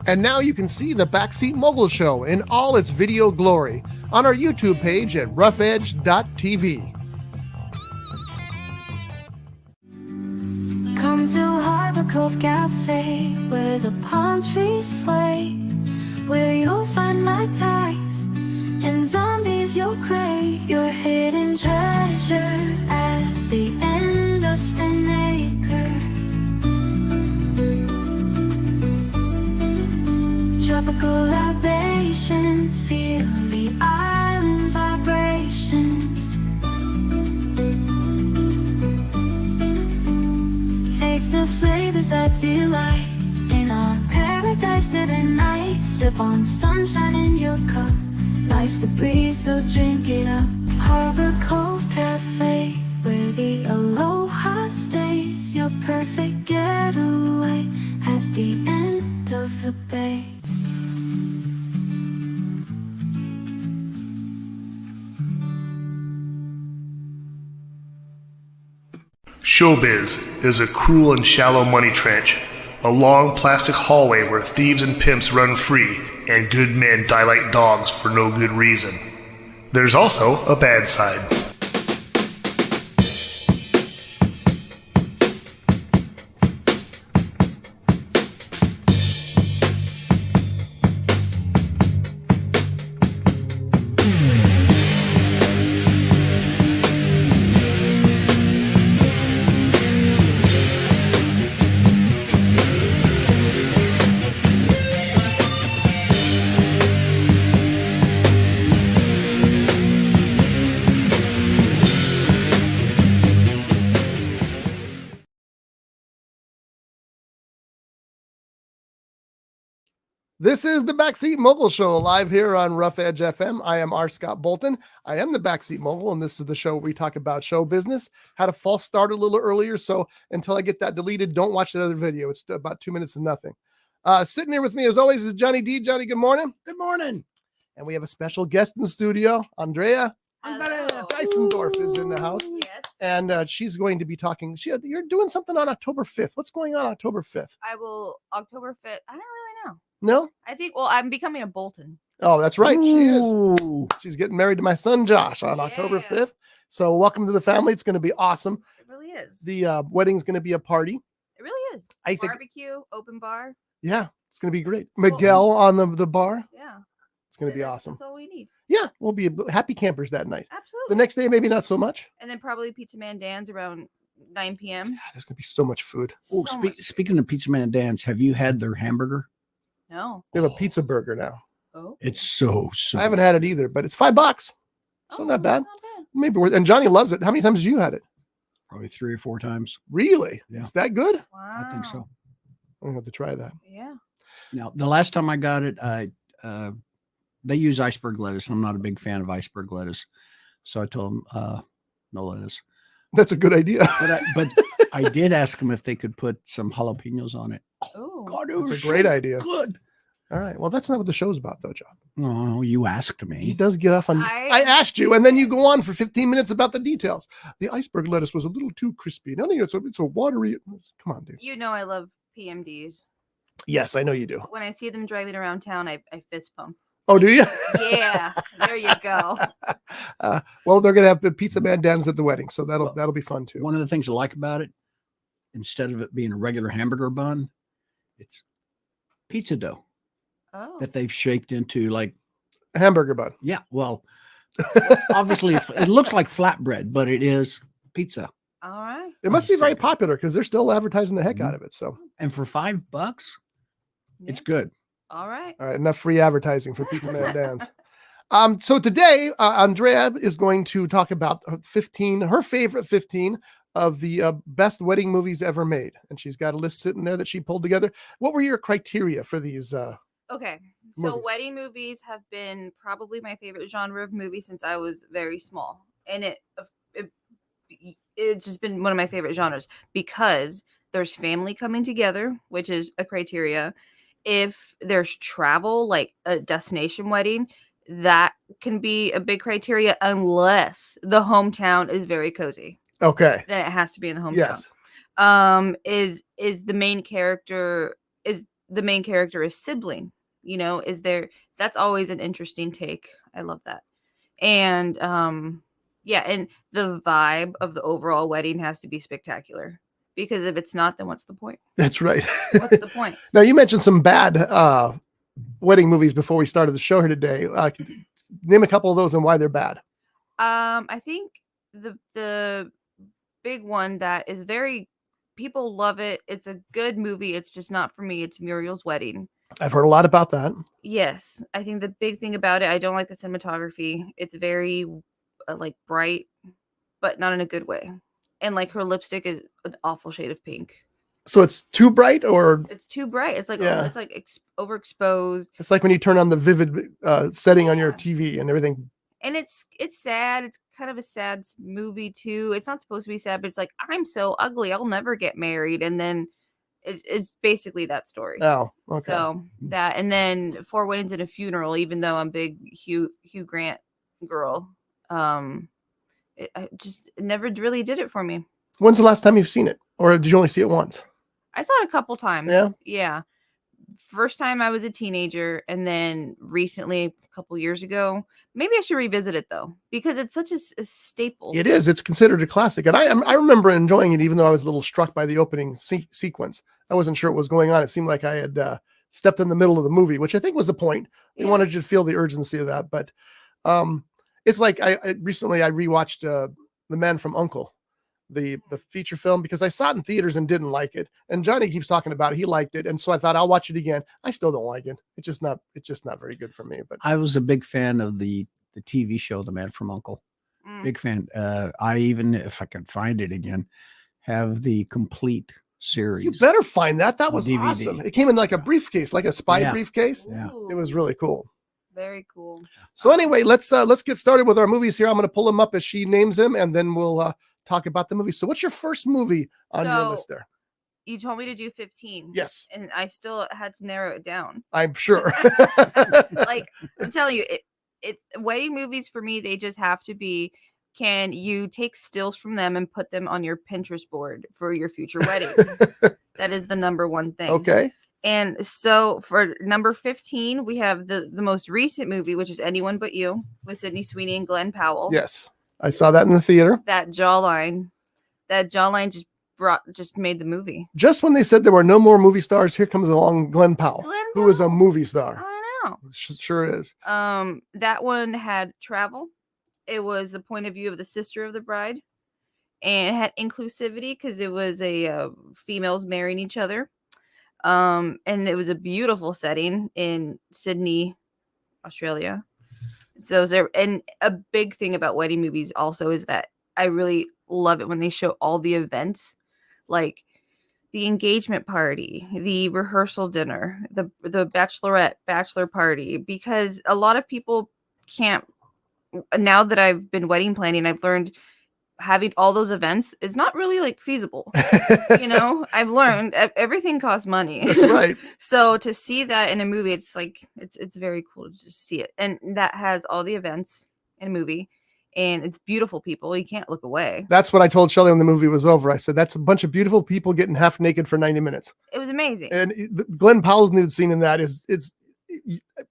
And now you can see the Backseat Mogul Show in all its video glory on our YouTube page at roughedge.tv. Come to Harbor Cove Cafe, where the palm trees sway, where you'll find my types and zombies you'll crave. Your hidden treasure at the end of Stanaker. Tropical libations, feel the island vibrations. Taste the flavors that delight in our paradise of the night. Sip on sunshine in your cup, life's a breeze, so drink it up. Harbor Cove Cafe, where the aloha stays. Your perfect getaway at the end of the bay. Showbiz is a cruel and shallow money trench, a long plastic hallway where thieves and pimps run free and good men die like dogs for no good reason. There's also a bad side. This is the Backseat Mogul Show, live here on Rough Edge FM. I am R. Scott Bolton. I am the Backseat Mogul, and this is the show where we talk about show business. Had a false start a little earlier, so until I get that deleted, don't watch that other video. It's about 2 minutes of nothing. Sitting here with me, as always, is Johnny D. Johnny, good morning. Good morning. And we have a special guest in the studio, Andrea Geisendorf is in the house. Yes. And she's going to be talking. You're doing something on October 5th. What's going on October 5th? I will, October 5th. I don't really know. No? I think, well, I'm becoming a Bolton. Oh, that's right. She is. Ooh. She's getting married to my son, Josh, on October Yeah. 5th. So welcome to the family. It's going to be awesome. It really is. The wedding's going to be a party. It really is. I think- Barbecue, open bar. Yeah, it's going to be great. Miguel on the bar. Yeah. It's going to be That's- awesome. That's all we need. Yeah, we'll be happy campers that night. Absolutely. The next day, maybe not so much. And then probably Pizza Man Dan's around 9 p.m. Yeah, there's going to be so much food. Oh, So much. speaking of Pizza Man Dan's, have you had their hamburger? No. They have a pizza burger now. Oh. It's so. I haven't had it either, but it's $5. So not bad. Not bad. Maybe worth. And Johnny loves it. How many times have you had it? Probably 3 or 4 times. Really? Yeah. It's that good? Wow. I think so. I'm going to have to try that. Yeah. Now, the last time I got it, they use iceberg lettuce. I'm not a big fan of iceberg lettuce, so I told them no lettuce. That's a good idea. But I did ask them if they could put some jalapenos on it. Oh. God, it That's was a great so idea. Good. All right. Well, that's not what the show's about, though, John. Oh, you asked He me. does get off on. I asked you, and then you go on for 15 minutes about the details. The iceberg lettuce was a little too crispy. No, it's a watery. Come on, dude. You know I love PMDs. Yes, I know you do. When I see them driving around town, I fist pump. Oh, do you? Yeah. There you go. Well, they're gonna have the Pizza Man Dan's at the wedding, so that'll be fun too. One of the things I like about it, instead of it being a regular hamburger bun, it's pizza dough Oh. that they've shaped into like, A hamburger bun. yeah, well, obviously it looks like flatbread, but it is pizza. All right. It must be so very good. popular because they're still advertising the heck Mhm. out of it. So, And for $5, it's Yeah. good. All right. all right, enough free advertising for Pizza Man Dan's. So today, Andrea is going to talk about her favorite 15 of the best wedding movies ever made, and she's got a list sitting there that she pulled together. What were your criteria for these? Okay. So Movies. wedding movies have been probably my favorite genre of movie since I was very small. And it's just been one of my favorite genres because there's family coming together, which is a criteria. If there's travel, like a destination wedding, that can be a big criteria unless the hometown is very cozy. Okay. Then it has to be in the hometown. Yes. Is the main character, is the main character is sibling. You know, is there? That's always an interesting take. I love that. And yeah, and the vibe of the overall wedding has to be spectacular, because if it's not, then what's the point? That's right. What's the point? Now, you mentioned some bad wedding movies before we started the show here today. Name a couple of those and why they're bad. I think the big one that is very, people love it. It's a good movie. It's just not for me. It's Muriel's Wedding. I've heard a lot about that. Yes, I think the big thing about it, I don't like the cinematography. It's very like bright, but not in a good way. And like her lipstick is an awful shade of pink. So it's too bright, or It's too bright. It's like Yeah. it's like overexposed, it's like when you turn on the vivid setting on your Yeah. TV and everything. and it's sad. It's kind of a sad movie too. It's not supposed to be sad, but it's like, I'm so ugly, I'll never get married, and then it's basically that story. Oh, okay. So that, and then Four Weddings and a Funeral. Even though I'm a big Hugh Grant girl, I just never really did it for me. When's the last time you've seen it, or did you only see it once? I saw it a couple times. Yeah? Yeah. First time I was a teenager, and then recently, a couple years ago. Maybe I should revisit it though, because it's such a staple. It is. It's considered a classic, and I remember enjoying it, even though I was a little struck by the opening sequence. I wasn't sure what was going on. It seemed like I had stepped in the middle of the movie, which I think was the point. They Yeah. wanted you to feel the urgency of that. But it's like I recently rewatched The Man from U.N.C.L.E., the feature film, because I saw it in theaters and didn't like it. And Johnny keeps talking about it. He liked it, and so I thought I'll watch it again. I still don't like it. It's just not very good for me. But I was a big fan of the TV show, The Man from U.N.C.L.E. Mm. Big fan. I even, if I can find it again, have the complete series. you better find that. That On was DVD. awesome. It came in like a briefcase, like a spy Yeah. briefcase. Yeah. It was Ooh, really cool. very cool. So anyway, let's get started with our movies here. I'm going to pull them up as she names them, and then we'll talk about the movie. So what's your first movie on your So- list there? You told me to do 15. Yes, And I still had to narrow it down. I'm sure. Like, I'm telling you, wedding movies for me, they just have to be, can you take stills from them and put them on your Pinterest board for your future wedding? That is the number one thing. Okay. And so for number 15, we have the most recent movie, which is Anyone But You, with Sydney Sweeney and Glenn Powell. Yes, I saw that in the theater. That jawline just made the movie. Just when they said there were no more movie stars, here comes along Glenn Powell, Glenn who is a Powell. movie star. I know. Sure is. That one had travel. It was the point of view of the sister of the bride, and it had inclusivity because it was a females marrying each other. And it was a beautiful setting in Sydney, Australia. So and a big thing about wedding movies also is that I really love it when they show all the events, like the engagement party, the rehearsal dinner, the bachelor party, because a lot of people can't. Now that I've been wedding planning, I've learned having all those events is not really like feasible. You know, I've learned everything costs money. That's right. So to see that in a movie, it's like it's very cool to just see it, and that has all the events in a movie, and it's beautiful people. You can't look away. That's what I told Shelley when the movie was over. I said, that's a bunch of beautiful people getting half naked for 90 minutes. It was amazing. And Glenn Powell's nude scene in that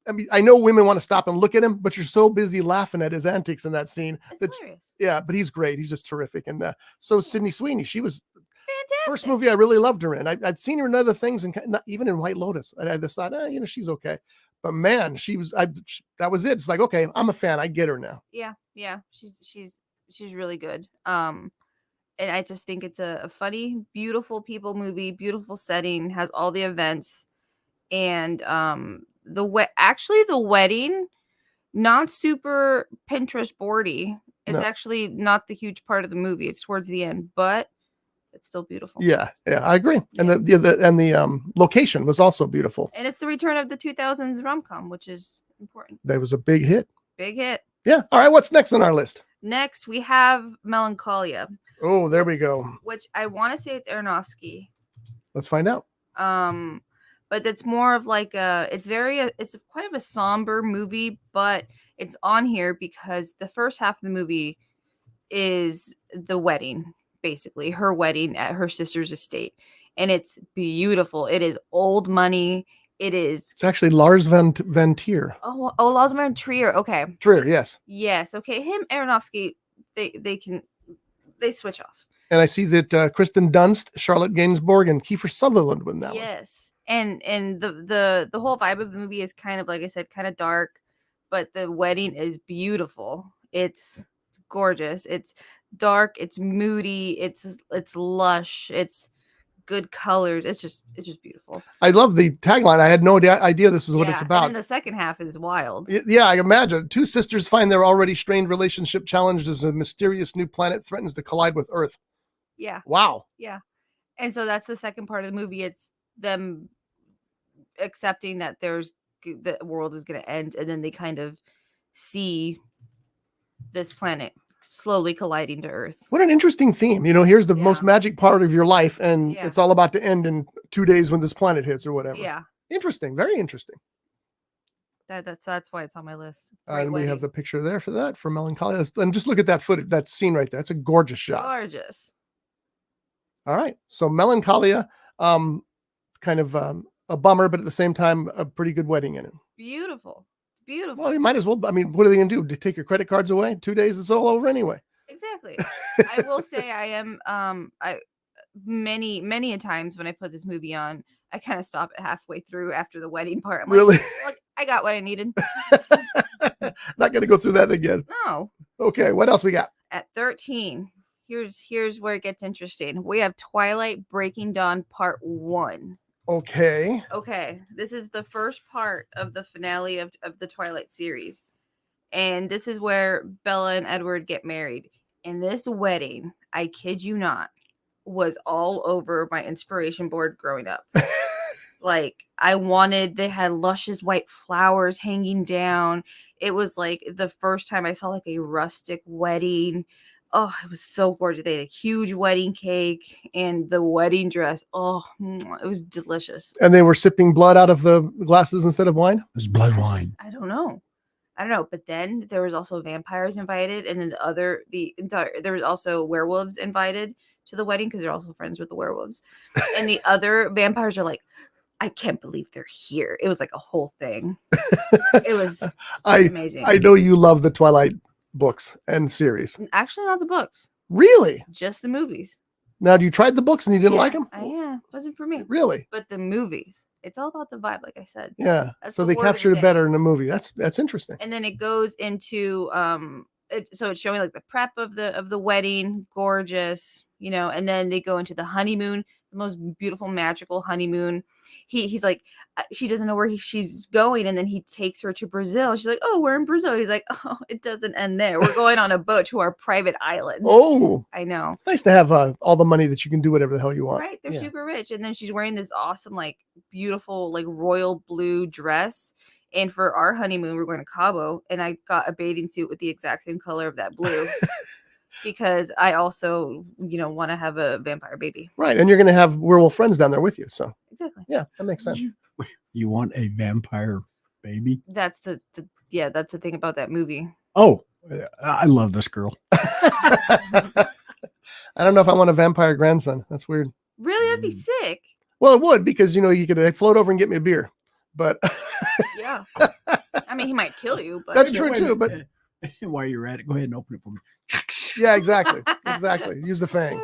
I mean, I know women want to stop and look at him, but you're so busy laughing at his antics in that scene. It's hilarious. Yeah, but he's great. He's just terrific. And so Sydney Sweeney, she was Fantastic. first movie I really loved her in. I'd seen her in other things, and not even in White Lotus. And I just thought, she's okay. But man, that was it. It's like, okay, I'm a fan. I get her now. Yeah. She's really good. And I just think it's a funny, beautiful people movie, beautiful setting, has all the events, and the wedding, not super Pinterest boardy. It's No. actually not the huge part of the movie. It's towards the end, but it's still beautiful. Yeah, I agree. And the location was also beautiful. And it's the return of the 2000s rom-com, which is important. That was a big hit. Big hit. Yeah. All right. What's next on our list? Next, we have Melancholia, Oh, there we go. which I want to say it's Aronofsky. Let's find out. But it's more of like it's quite of a somber movie, but it's on here because the first half of the movie is the wedding, basically her wedding at her sister's estate, and it's beautiful. It is old money. It is It's actually Lars Van Trier. oh Lars von Trier. Okay. Trier, yes. Yes. Okay. Him, Aronofsky, they switch off. And I see that Kristen Dunst, Charlotte Gainsbourg, and Kiefer Sutherland win that one. Yes. And the whole vibe of the movie is kind of, like I said, kind of dark, but the wedding is beautiful. It's gorgeous. It's dark, it's moody, it's lush, it's good colors. It's just beautiful. I love the tagline. I had no idea this is what it's Yeah, about. and then the second half is wild. Yeah, I imagine. Two sisters find their already strained relationship challenged as a mysterious new planet threatens to collide with Earth. Yeah. Wow. Yeah. And so that's the second part of the movie. It's them accepting that the world is going to end, and then they kind of see this planet slowly colliding to Earth. What an interesting theme. Here's the most Yeah. magic part of your life, and Yeah. it's all about to end in 2 days when this planet hits or whatever. Yeah. Interesting. Very interesting. That's why it's on my list. And we have the picture there for that, for Melancholia. And just look at that footage, that scene right there. It's a gorgeous shot. Gorgeous. All right. So Melancholia, kind of a bummer, but at the same time, a pretty good wedding in it. Beautiful. Beautiful. Well, you might as well. I mean, what are they going to do? To take your credit cards away? 2 days, it's all over anyway. Exactly. I will say I am I many a times when I put this movie on, I kind of stop it halfway through after the wedding part. I'm Really? like, look, I got what I needed. Not going to go through that again. No. Okay. What else we got? At 13, here's where it gets interesting. We have Twilight Breaking Dawn Part 1. Okay. Okay, this is the first part of the finale of the Twilight series. And this is where Bella and Edward get married. And this wedding, I kid you not, was all over my inspiration board growing up. Like, they had luscious white flowers hanging down. It was like the first time I saw like a rustic wedding. Oh, it was so gorgeous. They had a huge wedding cake and the wedding dress. Oh, it was delicious. And they were sipping blood out of the glasses instead of wine? It's blood wine. I don't know. But then there was also vampires invited, and then there was also werewolves invited to the wedding because they're also friends with the werewolves. And the other vampires are like, I can't believe they're here. It was like a whole thing. It was amazing. I know you love the Twilight books and series. Actually, not the books, Really? just the movies. Now, you tried the books and you didn't like them? Yeah, wasn't for me. Really? But the movies, it's all about the vibe, like I said. Yeah. That's So the they word of the captured it day. better in the movie. That's interesting. And then it goes into so it's showing like the prep of the wedding, gorgeous, and then they go into the honeymoon, the most beautiful magical honeymoon. He's like, she doesn't know where she's going, and then he takes her to Brazil. She's like, oh, we're in Brazil. He's like, oh, it doesn't end there. We're going on a boat to our private island. Oh, I know. it's nice to have all the money that you can do whatever the hell you want. Right, they're Yeah. super rich, and then she's wearing this awesome, like, beautiful, like, royal blue dress. And for our honeymoon, we're going to Cabo, and I got a bathing suit with the exact same color of that blue because I also, want to have a vampire baby. Right. And you're going to have werewolf friends down there with you. So, Exactly. yeah, that makes sense. You want a vampire baby? That's the thing about that movie. Oh, I love this girl. I don't know if I want a vampire grandson. That's weird. Really, that'd be sick. Well, it would, because, you could float over and get me a beer. But Yeah. I mean, he might kill you, but That's true, too, but- While you're at it, go ahead and open it for me. yeah, exactly. Exactly. Use the fang.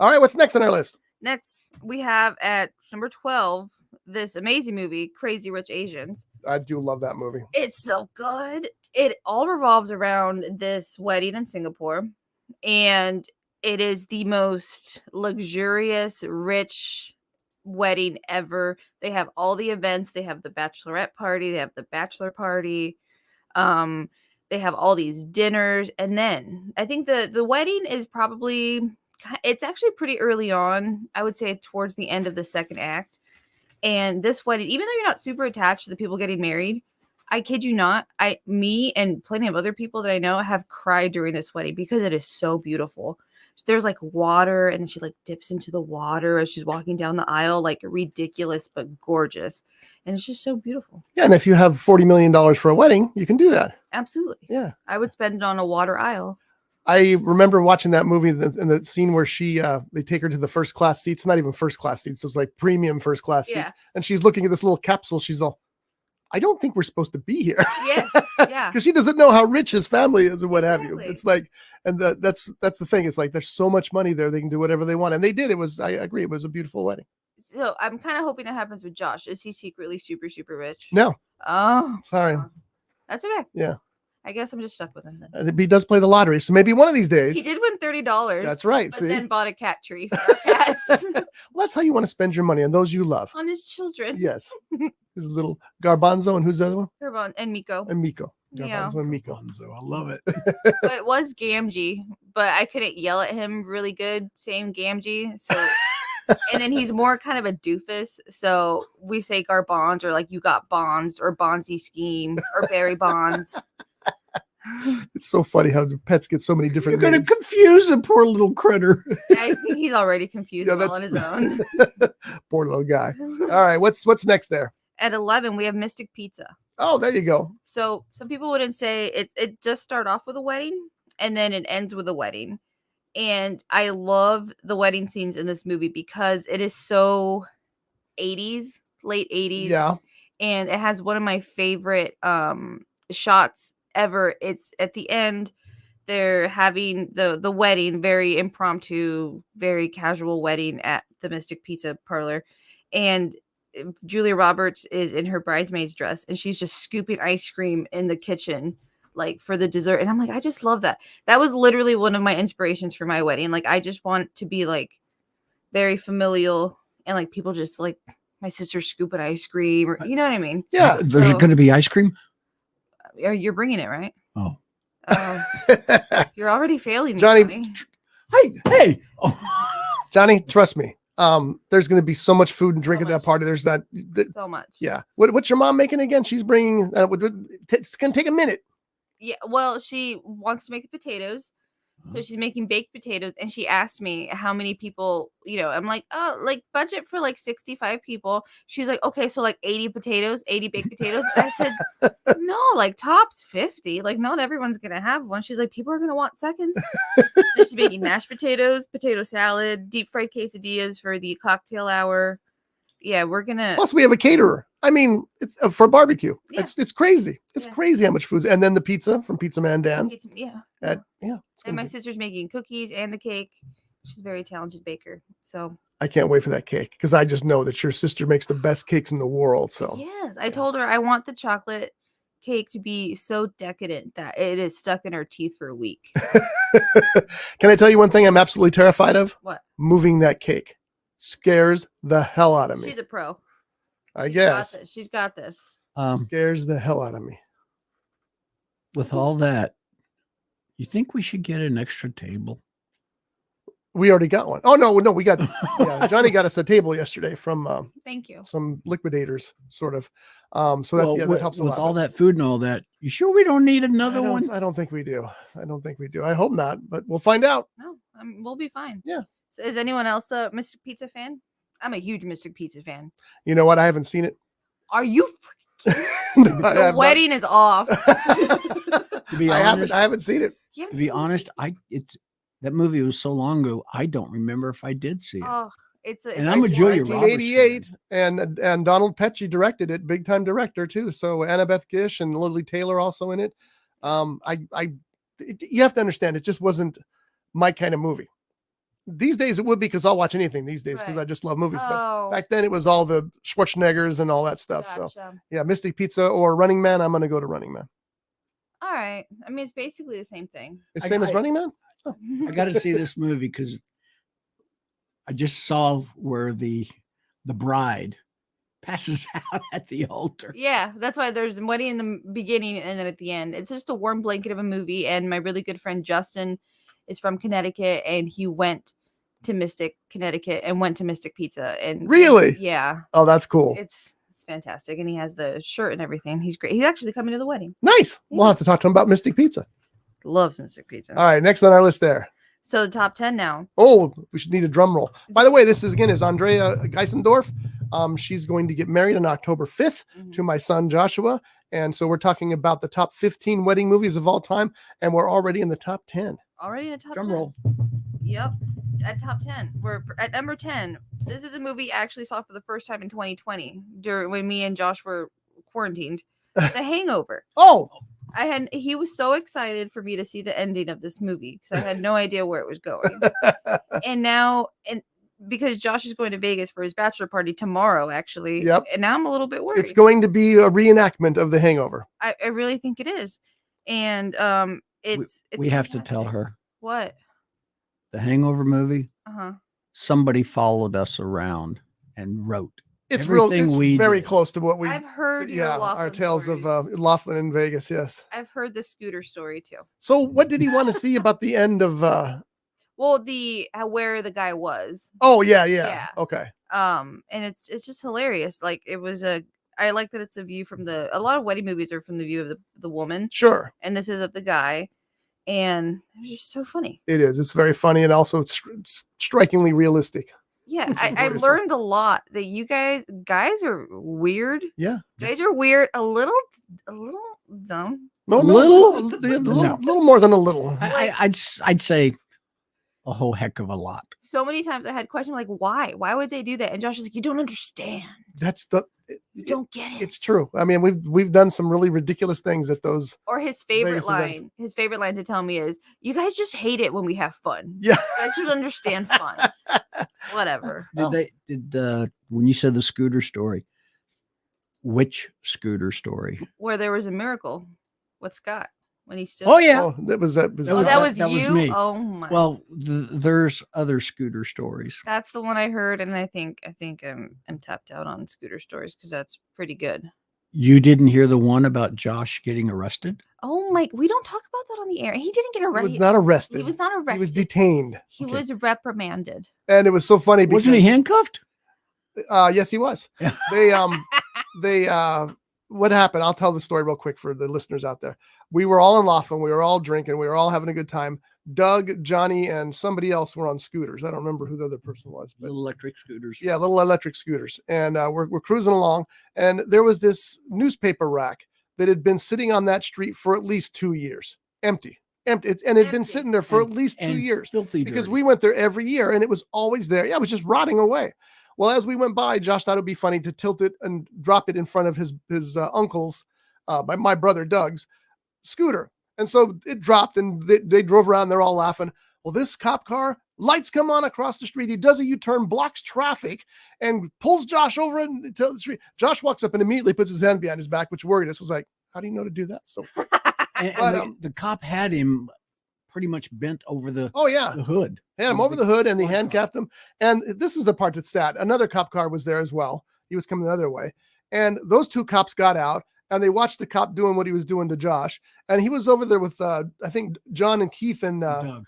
All right. What's next on our list? Next, we have at number 12 this amazing movie, Crazy Rich Asians. I do love that movie. It's so good. It all revolves around this wedding in Singapore, and it is the most luxurious, rich wedding ever. They have all the events. They have the bachelorette party. They have the bachelor party. They have all these dinners, and then I think the wedding is it's actually pretty early on. I would say towards the end of the second act. And this wedding, even though you're not super attached to the people getting married, I kid you not, me and plenty of other people that I know have cried during this wedding because it is so beautiful. There's like water, and then she like dips into the water as she's walking down the aisle, like ridiculous but gorgeous. And it's just so beautiful. Yeah. And if you have $40 million for a wedding, you can do that. Absolutely. Yeah. I would spend it on a water aisle. I remember watching that movie in the scene where they take her to the first class seats, not even first class seats, it's like premium first class seats. Yeah. And she's looking at this little capsule. She's all, I don't think we're supposed to be here. Yes. Yeah. Because she doesn't know how rich his family is and what have you. Exactly. It's like, and that's the thing. It's like, there's so much money there. They can do whatever they want. And they did. I agree. It was a beautiful wedding. So I'm kind of hoping it happens with Josh. Is he secretly super, super rich? No, Oh, sorry. that's okay. Yeah. I guess I'm just stuck with him then. He does play the lottery. So maybe one of these days. He did win $30. That's right. But See, then bought a cat tree for our cats well, that's how you want to spend your money on those you love. on his children. Yes. His little Garbanzo, and who's the other one? Turbon and Miko. And Miko. Yeah. Garbanzo and Miko. Bonzo, I love it. But it was Gamgee, but I couldn't yell at him really good saying Gamgee. So, and then he's more kind of a doofus. So we say Garbons or like you got bonds or Bonzi scheme or Barry Bonds. It's so funny how the pets get so many You're different going to names. confuse a poor little critter. I think he's already confused Yeah, all on his own. Poor little guy. All right, what's next there? At 11, we have Mystic Pizza. Oh, there you go. So some people wouldn't say it just start off with a wedding and then it ends with a wedding. And I love the wedding scenes in this movie because it is so 80s, late 80s. Yeah. And it has one of my favorite shots ever. It's at the end, they're having the wedding, very impromptu, very casual wedding at the Mystic Pizza parlor. And Julia Roberts is in her bridesmaid's dress and she's just scooping ice cream in the kitchen like for the dessert. And I'm like, I just love that. That was literally one of my inspirations for my wedding. Like I just want to be like very familial and like people just like my sister scooping ice cream or you know what I mean? Yeah. There's So- going to be ice cream? You're bringing it, right? Oh. You're already failing me, Johnny- Johnny. Hey. Oh. Johnny, trust me. There's going to be so much food and drink So at that much. party. There's that. So much. Yeah. What's your mom making again? She's bringing. It's going to take a minute. Yeah, well, she wants to make the potatoes. So she's making baked potatoes and she asked me how many people, I'm like, oh, like budget for like 65 people. She's like, okay, so like 80 potatoes, 80 baked potatoes. I said, no, like tops 50. Like not everyone's going to have one. She's like, people are going to want seconds. Then she's making mashed potatoes, potato salad, deep fried quesadillas for the cocktail hour. Yeah, we're going to. Plus, we have a caterer. I mean, it's for barbecue. Yeah. It's crazy. It's Yeah. crazy how much food. And then the pizza from Pizza Man Dan's. Yeah. It's And gonna my be- sister's making cookies and the cake. She's a very talented baker. So I can't wait for that cake because I just know that your sister makes the best cakes in the world. So yes, I told her I want the chocolate cake to be so decadent that it is stuck in her teeth for a week. can I tell you one thing I'm absolutely terrified of? What? Moving that cake scares the hell out of me. She's a pro. I She's got guess this. She's got this. scares the hell out of me. With all that, you think we should get an extra table? We already got one. Oh no, we got Johnny got us a table yesterday from Thank you. some liquidators, sort of. So that that helps a with lot. all that food and all that. You sure we don't need another one? I don't think we do. I hope not, but we'll find out. No, we'll be fine. Yeah. So is anyone else a Mystic Pizza fan? I'm a huge Mystic Pizza fan. You know what? I haven't seen it. Are you? No, I The have wedding is off. not. To be I honest, haven't seen it. You haven't to be seen this? honest, that movie was so long ago. I don't remember if I did see it. Oh, it's And I'm a Julia Roberts 1988, and Donald Petrie directed it, big time director too. So Annabeth Gish and Lily Taylor also in it. You have to understand, it just wasn't my kind of movie. These days it would be because I'll watch anything these days because Right. I just love movies. But Oh, back then it was all the Schwarzeneggers and all that stuff. So gotcha. yeah, Mystic Pizza or Running Man. I'm gonna go to Running Man. All right. I mean, it's basically the same thing. It's I- same as I- Running Man. I got to see this movie because I just saw where the bride passes out at the altar. Yeah, that's why there's a wedding in the beginning and then at the end. It's just a warm blanket of a movie. And my really good friend Justin is from Connecticut, and he went to Mystic, Connecticut, and went to Mystic Pizza. And Really? yeah, Oh, that's cool. it's fantastic. And he has the shirt and everything. He's great. He's actually coming to the wedding. Nice. We'll Yeah. have to talk to him about Mystic Pizza. Loves Mystic Pizza. All right, next on our list there. So the top 10 now. Oh, we should need a drum roll. By the way, this is Andrea Geisendorf. She's going to get married on October 5th Mhm. to my son Joshua. And so we're talking about the top 15 wedding movies of all time, and we're already in the top 10. Already at top Drum 10. roll. Yep. At top 10. We're at number 10. This is a movie I actually saw for the first time in 2020 during when me and Josh were quarantined. The Hangover. Oh, He was so excited for me to see the ending of this movie because I had no idea where it was going. And because Josh is going to Vegas for his bachelor party tomorrow, actually. Yep. And now I'm a little bit worried. it's going to be a reenactment of The Hangover. I really think it is. And it's We have to tell fantastic. her What? the Hangover movie. Uh-huh. Somebody followed us around and wrote. It's Everything It's we very did. close to what we. I've heard your Yeah, Laughlin our tales stories. of Laughlin in Vegas. Yes. I've heard the scooter story too. So, what did he want to see about the end of? Well, where the guy was. Oh yeah. Yeah. Okay. And it's just hilarious. Like I like that it's a view from a lot of wedding movies are from the view of the woman, Sure. and this is of the guy, and it's just so funny. It is. It's very funny and also it's strikingly realistic. Yeah, I Gloriously. learned a lot that you guys are weird. Yeah. Guys are weird, a little dumb. No, Little? little more than a little. I'd say a whole heck of a lot. So many times I had questions like, why? Why would they do that? And Josh is like, you don't understand. That's You don't get it. It's true. I mean, we've done some really ridiculous things at those. Or his favorite Vegas events. line. His favorite line to tell me is, "You guys just hate it when we have fun. Yeah. You guys should understand fun." Whatever. When you said the scooter story, which scooter story? Where there was a miracle with Scott when he stood. Oh yeah. Oh, that was that. That Oh, was- that was that was you. me. Oh my. Well, there's other scooter stories. that's the one I heard, and I think I'm tapped out on scooter stories because that's pretty good. You didn't hear the one about Josh getting arrested? Oh my, we don't talk about that on the air. He didn't get He arrested. was not arrested. He was not arrested. He was detained, He Okay. was reprimanded. and it was so funny because Wasn't he handcuffed? Yes, he was. They what happened? I'll tell the story real quick for the listeners out there. We were all in Laughlin. We were all drinking. We were all having a good time. Doug, Johnny, and somebody else were on scooters. I don't remember who the other person was, but Little electric scooters. yeah, little electric scooters. And we're cruising along, and there was this newspaper rack that had been sitting on that street for at least 2 years, empty, and it had been Empty. sitting there for And- at least 2 and years. Filthy Because dirty. we went there every year and it was always there. Yeah, it was just rotting away. Well, as we went by, Josh thought it'd be funny to tilt it and drop it in front of his uncle's, my brother Doug's scooter. And so it dropped and they drove around. They're all laughing. Well, this cop car, lights come on across the street. He does a U-turn, blocks traffic, and pulls Josh over into the street. Josh walks up and immediately puts his hand behind his back, which worried us. Was like, how do you know to do that? So, And but, the cop had him pretty much bent over the oh yeah. hood. Had him over the hood and he squad car. handcuffed him. And this is the part that's sad. Another cop car was there as well. He was coming the other way. And those two cops got out and they watched the cop doing what he was doing to Josh. And he was over there with, I think, John and Keith and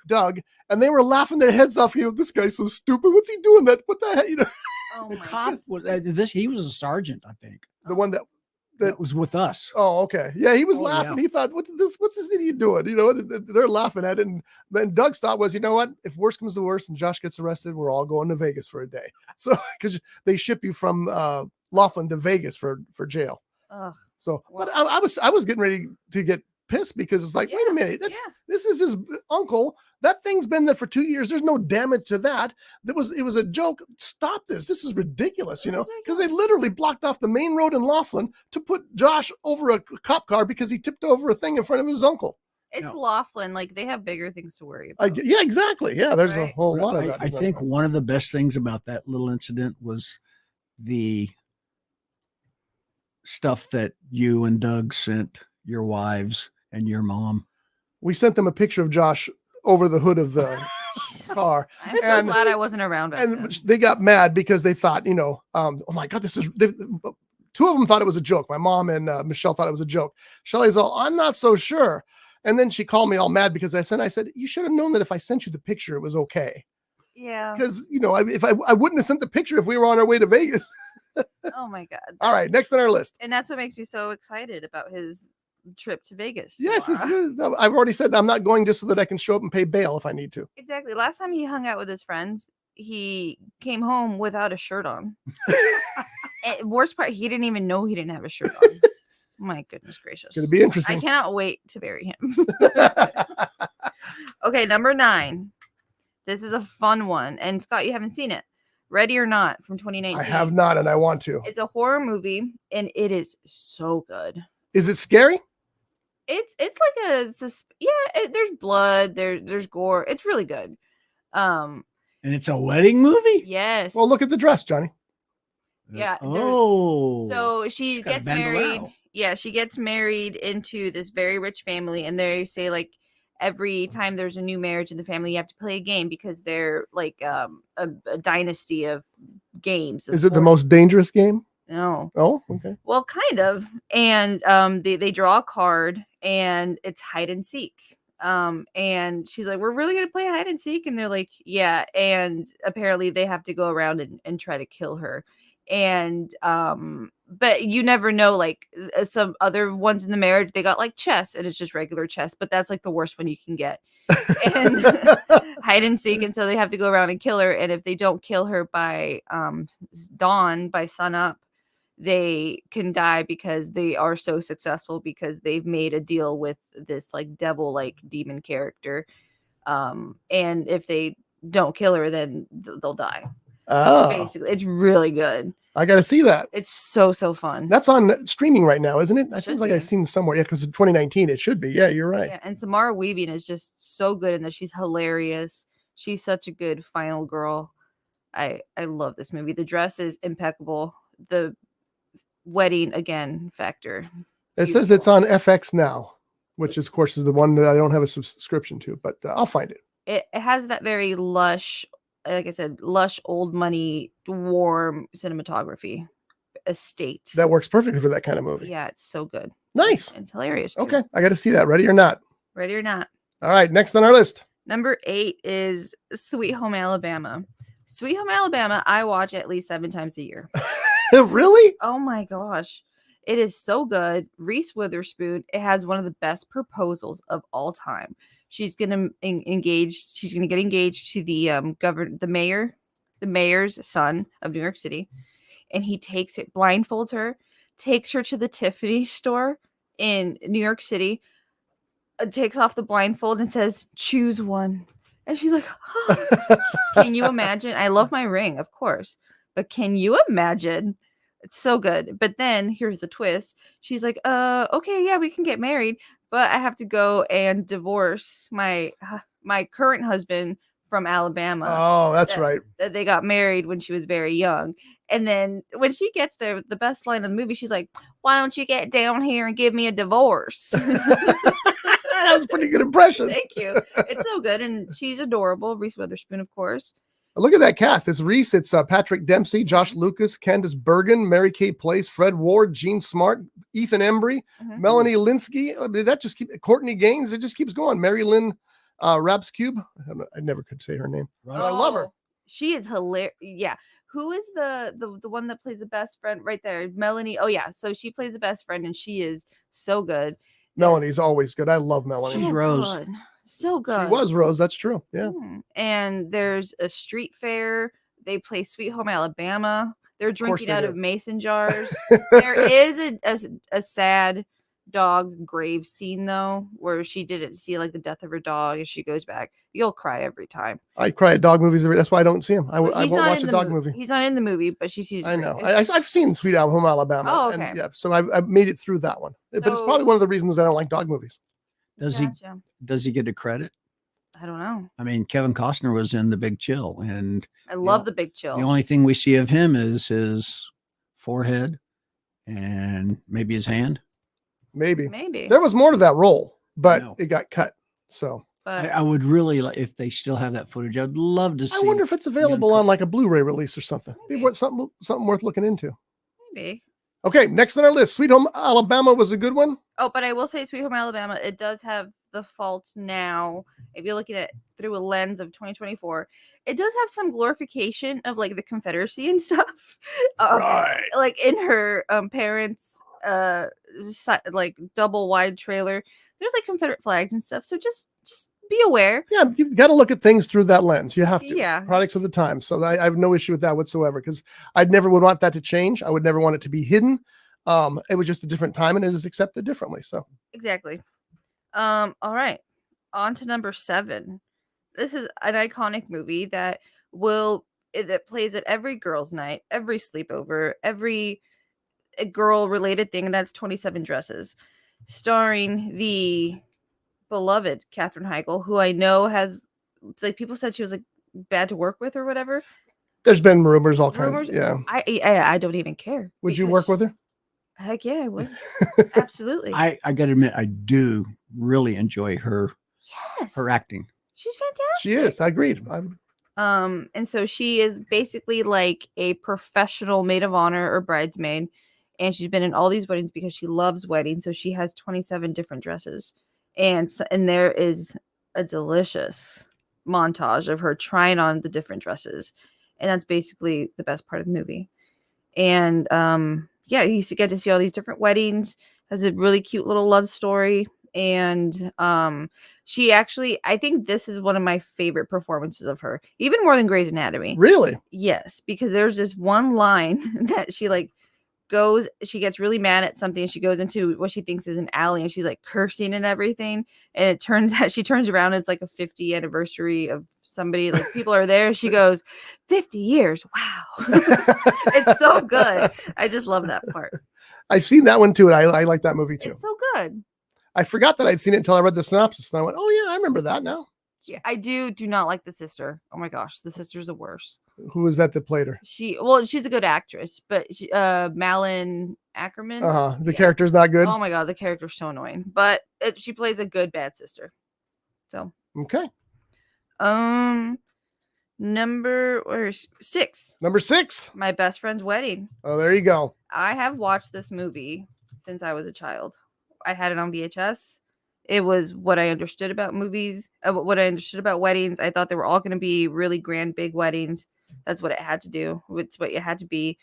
Doug. And they were laughing their heads off. This guy's so stupid. What's he doing? What the heck? Oh The my cop was he was a sergeant, I think. The one that was with us. Oh, okay. Yeah, he was Oh, laughing. yeah. He thought, what's this idiot doing? They're laughing at it. And then Doug's thought was, you know what? If worse comes to worse and Josh gets arrested, we're all going to Vegas for a day. So, because they ship you from Laughlin to Vegas for jail. Ugh. So, Wow. but I was getting ready to get pissed because it's like, wait a Yeah, minute, yeah. this is his uncle. That thing's been there for 2 years. There's no damage to that. It was a joke. Stop this. This is ridiculous, because they literally blocked off the main road in Laughlin to put Josh over a cop car because he tipped over a thing in front of his uncle. It's No. Laughlin. Like they have bigger things to worry about. Yeah, exactly. Yeah, there's a Right. whole lot of that. I think one of the best things about that little incident was the stuff that you and Doug sent your wives and your mom. we sent them a picture of Josh over the hood of the car. I'm so and- glad I wasn't around back then. And they got mad because they thought, oh my God, two of them thought it was a joke. My mom and Michelle thought it was a joke. Shelley's all, I'm not so sure. And then she called me all mad because I said, you should have known that if I sent you the picture, it was okay. Yeah. Because, I wouldn't have sent the picture if we were on our way to Vegas. Oh my God. All right, next on our list. And that's what makes me so excited about his trip to Vegas. Yes, tomorrow. I've already said that I'm not going just so that I can show up and pay bail if I need to. Exactly. Last time he hung out with his friends, he came home without a shirt on. And worst part, he didn't even know he didn't have a shirt on. My goodness gracious. It's going to be I interesting. cannot wait to bury him. Okay, number 9. This is a fun one. And Scott, you haven't seen it. Ready or Not from 2019. I have not, and I want to. It's a horror movie, and it is so good. Is it scary? It's like there's blood, there's gore. It's really good. And it's a wedding movie? Yes. Well, look at the dress, Johnny. Yeah, Oh. So she She's got a gets married. bandolero. Yeah, she gets married into this very rich family, and they say like every time there's a new marriage in the family, you have to play a game because they're like a dynasty of games. Is it the most dangerous game? No. Oh, okay. Well, kind of. And they draw a card, and it's hide and seek. And she's like, we're really gonna play hide and seek, and they're like, yeah. And apparently they have to go around and try to kill her. And but you never know, like some other ones in the marriage, they got like chess, and it's just regular chess, but that's like the worst one you can get. And hide and seek, and so they have to go around and kill her, and if they don't kill her by dawn, by sun up, they can die because they are so successful because they've made a deal with this like devil like demon character, and if they don't kill her, then they'll die. Oh, Basically, it's really good. I got to see that. It's so fun. That's on streaming right now, isn't it? It Should seems like be. I've seen somewhere. Yeah, because in 2019 it should be. Yeah, you're right. Yeah, and Samara Weaving is just so good in that. She's hilarious. She's such a good final girl. I love this movie. The dress is impeccable. The wedding again factor. It says it's on FX now, which is, of course, is the one that I don't have a subscription to, but I'll find it. It has that very lush, like I said, lush old money, warm cinematography estate. That works perfectly for that kind of movie. Yeah, it's so good. Nice. It's hilarious. Too. Okay, I got to see that. Ready or not? Ready or not? All right, next on our list. Number 8 is Sweet Home Alabama. Sweet Home Alabama, I watch at least 7 times a year. Really? Oh my gosh. It is so good. Reese Witherspoon, it has one of the best proposals of all time. She's gonna she's gonna get engaged to the the mayor's son of New York City. And he blindfolds her, takes her to the Tiffany store in New York City, takes off the blindfold and says, choose one. And she's like, oh. Can you imagine? I love my ring, of course. But can you imagine? It's so good. But then here's the twist. She's like, okay, yeah, we can get married, but I have to go and divorce my current husband from Alabama. Oh, that's right. That they got married when she was very young. And then when she gets there, the best line of the movie, she's like, why don't you get down here and give me a divorce? That was a pretty good impression. Thank you. It's so good. And she's adorable. Reese Witherspoon, of course. Look at that cast. It's Reese. It's Patrick Dempsey, Josh Lucas, Candace Bergen, Mary Kay Place, Fred Ward, Gene Smart, Ethan Embry, Mhm. Melanie Linsky. That just keeps Courtney Gaines. It just keeps going. Mary Lynn Rapscube. I never could say her name. Rush. I love her. She is hilarious. Yeah. Who is the one that plays the best friend right there? Melanie. Oh yeah. So she plays the best friend, and she is so good. Melanie's always good. I love Melanie. She's So Rose. good. So good. She was Rose. That's true. Yeah. And there's a street fair. They play Sweet Home Alabama. They're course drinking they out do. of mason jars. There is a sad dog grave scene though, where she didn't see like the death of her dog, and she goes back. You'll cry every time. I cry at dog movies. That's why I don't see them. I But won't he's not watch in a the dog movie. He's not in the movie, but she sees. I her. know. I've seen Sweet Home Alabama. Oh, And okay. yeah, so I've made it through that one. But it's So- probably one of the reasons I don't like dog movies. Gotcha. Does he get a credit? I don't know. I mean, Kevin Costner was in The Big Chill, and I love the Big Chill. the only thing we see of him is his forehead and maybe his hand. Maybe. Maybe. There was more to that role, but know. it got cut. So But I would really like if they still have that footage. I'd love to see. I wonder if it's available Young on like a Blu-ray release or something. Be Maybe. worth something worth looking into. maybe. Okay, next on our list, Sweet Home Alabama was a good one. Oh, but I will say Sweet Home Alabama, it does have the fault now. If you're looking at it through a lens of 2024, it does have some glorification of like the Confederacy and stuff. Like in her parents' like double wide trailer, there's like Confederate flags and stuff. So just be aware. Yeah, you've got to look at things through that lens. You have to. Yeah. Products of the time. So I have no issue with that whatsoever because I'd never would want that to change. I would never want it to be hidden. It was just a different time and it was accepted differently. So Exactly. All right. On to number 7. This is an iconic movie that that plays at every girls' night, every sleepover, every girl related thing. That's 27 Dresses, starring the beloved Katherine Heigl, who I know has, like, people said she was like bad to work with or whatever. There's been rumors, all kinds. Rumors. Yeah. I don't even care. Would you because work with her? Heck yeah, I would. Absolutely. I got to admit, I do really enjoy her Yes. acting. She's fantastic. She is. I agreed. And so she is basically like a professional maid of honor or bridesmaid, and she's been in all these weddings because she loves weddings. So she has 27 different dresses, and there is a delicious montage of her trying on the different dresses, and that's basically the best part of the movie. And yeah, you get to see all these different weddings. Has a really cute little love story. And she actually, I think this is one of my favorite performances of her, even more than Grey's Anatomy. Really? Yes, because there's this one line that she gets really mad at something. She goes into what she thinks is an alley, and she's like cursing and everything. And it turns out she turns around, it's like a 50th anniversary of somebody, like people are there. She goes, 50 years. Wow. It's so good. I just love that part. I've seen that one too, and I like that movie too. It's so good. I forgot that I'd seen it until I read the synopsis, and I went, "Oh yeah, I remember that now." Yeah, I do not like the sister. Oh my gosh, the sister's the worst. Who is that that played her? She's a good actress, but Malin Ackerman. The character's not good. Oh my god, the character's so annoying. But she plays a good bad sister. So Okay. Number 6. Number 6. My Best Friend's Wedding. Oh, there you go. I have watched this movie since I was a child. I had it on VHS. It was what I understood about movies, what I understood about weddings. I thought they were all going to be really grand, big weddings. That's what it had to do. It's what it had to be.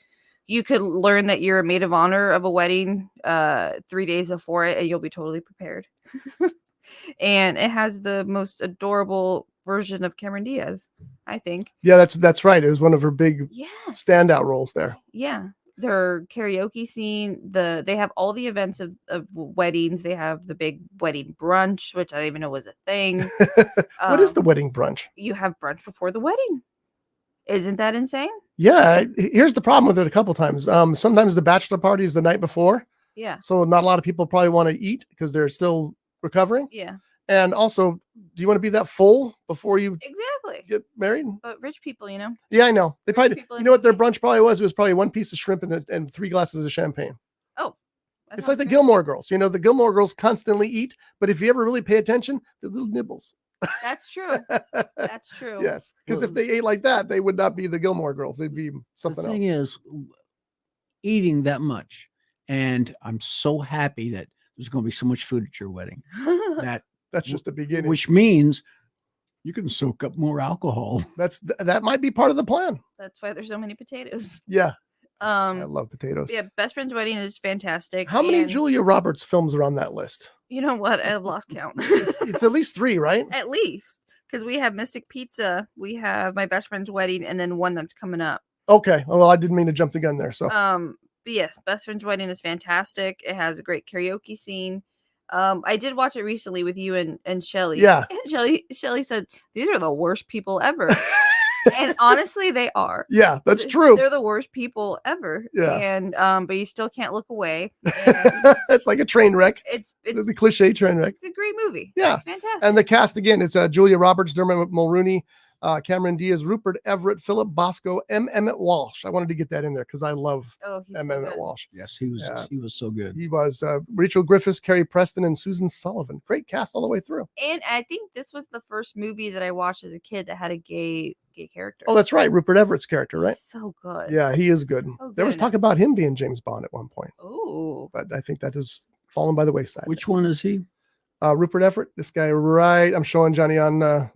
You could learn that you're a maid of honor of a wedding 3 days before it, and you'll be totally prepared. And it has the most adorable version of Cameron Diaz, I think. Yeah, that's right. It was one of her big Yes. standout roles there. Yeah. Their karaoke scene, they have all the events of weddings. They have the big wedding brunch, which I didn't even know was a thing. What is the wedding brunch? You have brunch before the wedding. Isn't that insane? Yeah, here's the problem with it a couple times. Sometimes the bachelor party is the night before, Yeah. so not a lot of people probably want to eat because they're still recovering. Yeah. And also, do you want to be that full before you Exactly. get married? But rich people, you know. Yeah, I know. They probably, people you know what their like brunch probably was? It was probably 1 piece of shrimp and 3 glasses of champagne. Oh. that It's sounds like the great. Gilmore Girls. You know, the Gilmore Girls constantly eat, but if you ever really pay attention, they're little nibbles. That's true. That's true. Yes, because if they ate like that, they would not be the Gilmore Girls. They'd be The something else. thing is, eating that much, and I'm so happy that there's going to be so much food at your wedding. That That's just the beginning. which means you can soak up more alcohol. That might be part of the plan. That's why there's so many potatoes. Yeah, I Um. love potatoes. Yeah. Best Friend's Wedding is fantastic. How many and Julia Roberts films are on that list? You know what? I've lost count. It's at least 3, right? At least, because we have Mystic Pizza, we have My Best Friend's Wedding, and then one that's coming up. Okay. Well, I didn't mean to jump the gun there. So But yes, Best Friend's Wedding is fantastic. It has a great karaoke scene. I did watch it recently with you and Shelly. Yeah. And Shelly said these are the worst people ever. And honestly, they are. yeah, that's true. They're the worst people ever. Yeah. And but you still can't look away. And It's like a train wreck. it's The cliche train wreck. it's a great movie. Yeah. It's fantastic. And the cast again, it's Julia Roberts, Dermot Mulrooney, Cameron Diaz, Rupert Everett, Philip Bosco, M. Emmett Walsh. I wanted to get that in there because I love oh, he's M. so Emmett good. Walsh. Yes, he was. Yeah. He was so good. He was Rachel Griffiths, Carrie Preston, and Susan Sullivan. Great cast all the way through. And I think this was the first movie that I watched as a kid that had a gay character. Oh, that's right. Rupert Everett's character, right? He's so good. Yeah, he is good. So There was good. talk about him being James Bond at one point, Oh, but I think that has fallen by the wayside. Which one is he? Rupert Everett, this guy right. I'm showing Johnny on the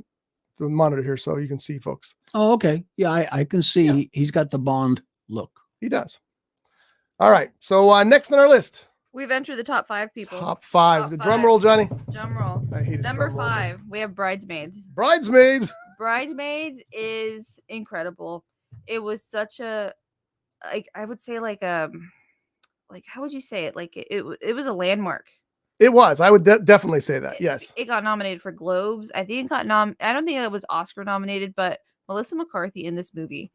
monitor here so you can see, folks. Oh, okay. Yeah, I can see Yeah. he's got the Bond look. He does. All right. So next on our list, we've entered the top 5 people. top 5. Top The drum 5. roll, Johnny. Drum roll. I hate his Number drum roll. 5, we have Bridesmaids. Bridesmaids. Bridesmaids is incredible. It was such a, like, I would say like how would you say it? Like it was a landmark It was. I would definitely say that. Yes. It got nominated for Globes. I think it got I don't think it was Oscar nominated, but Melissa McCarthy in this movie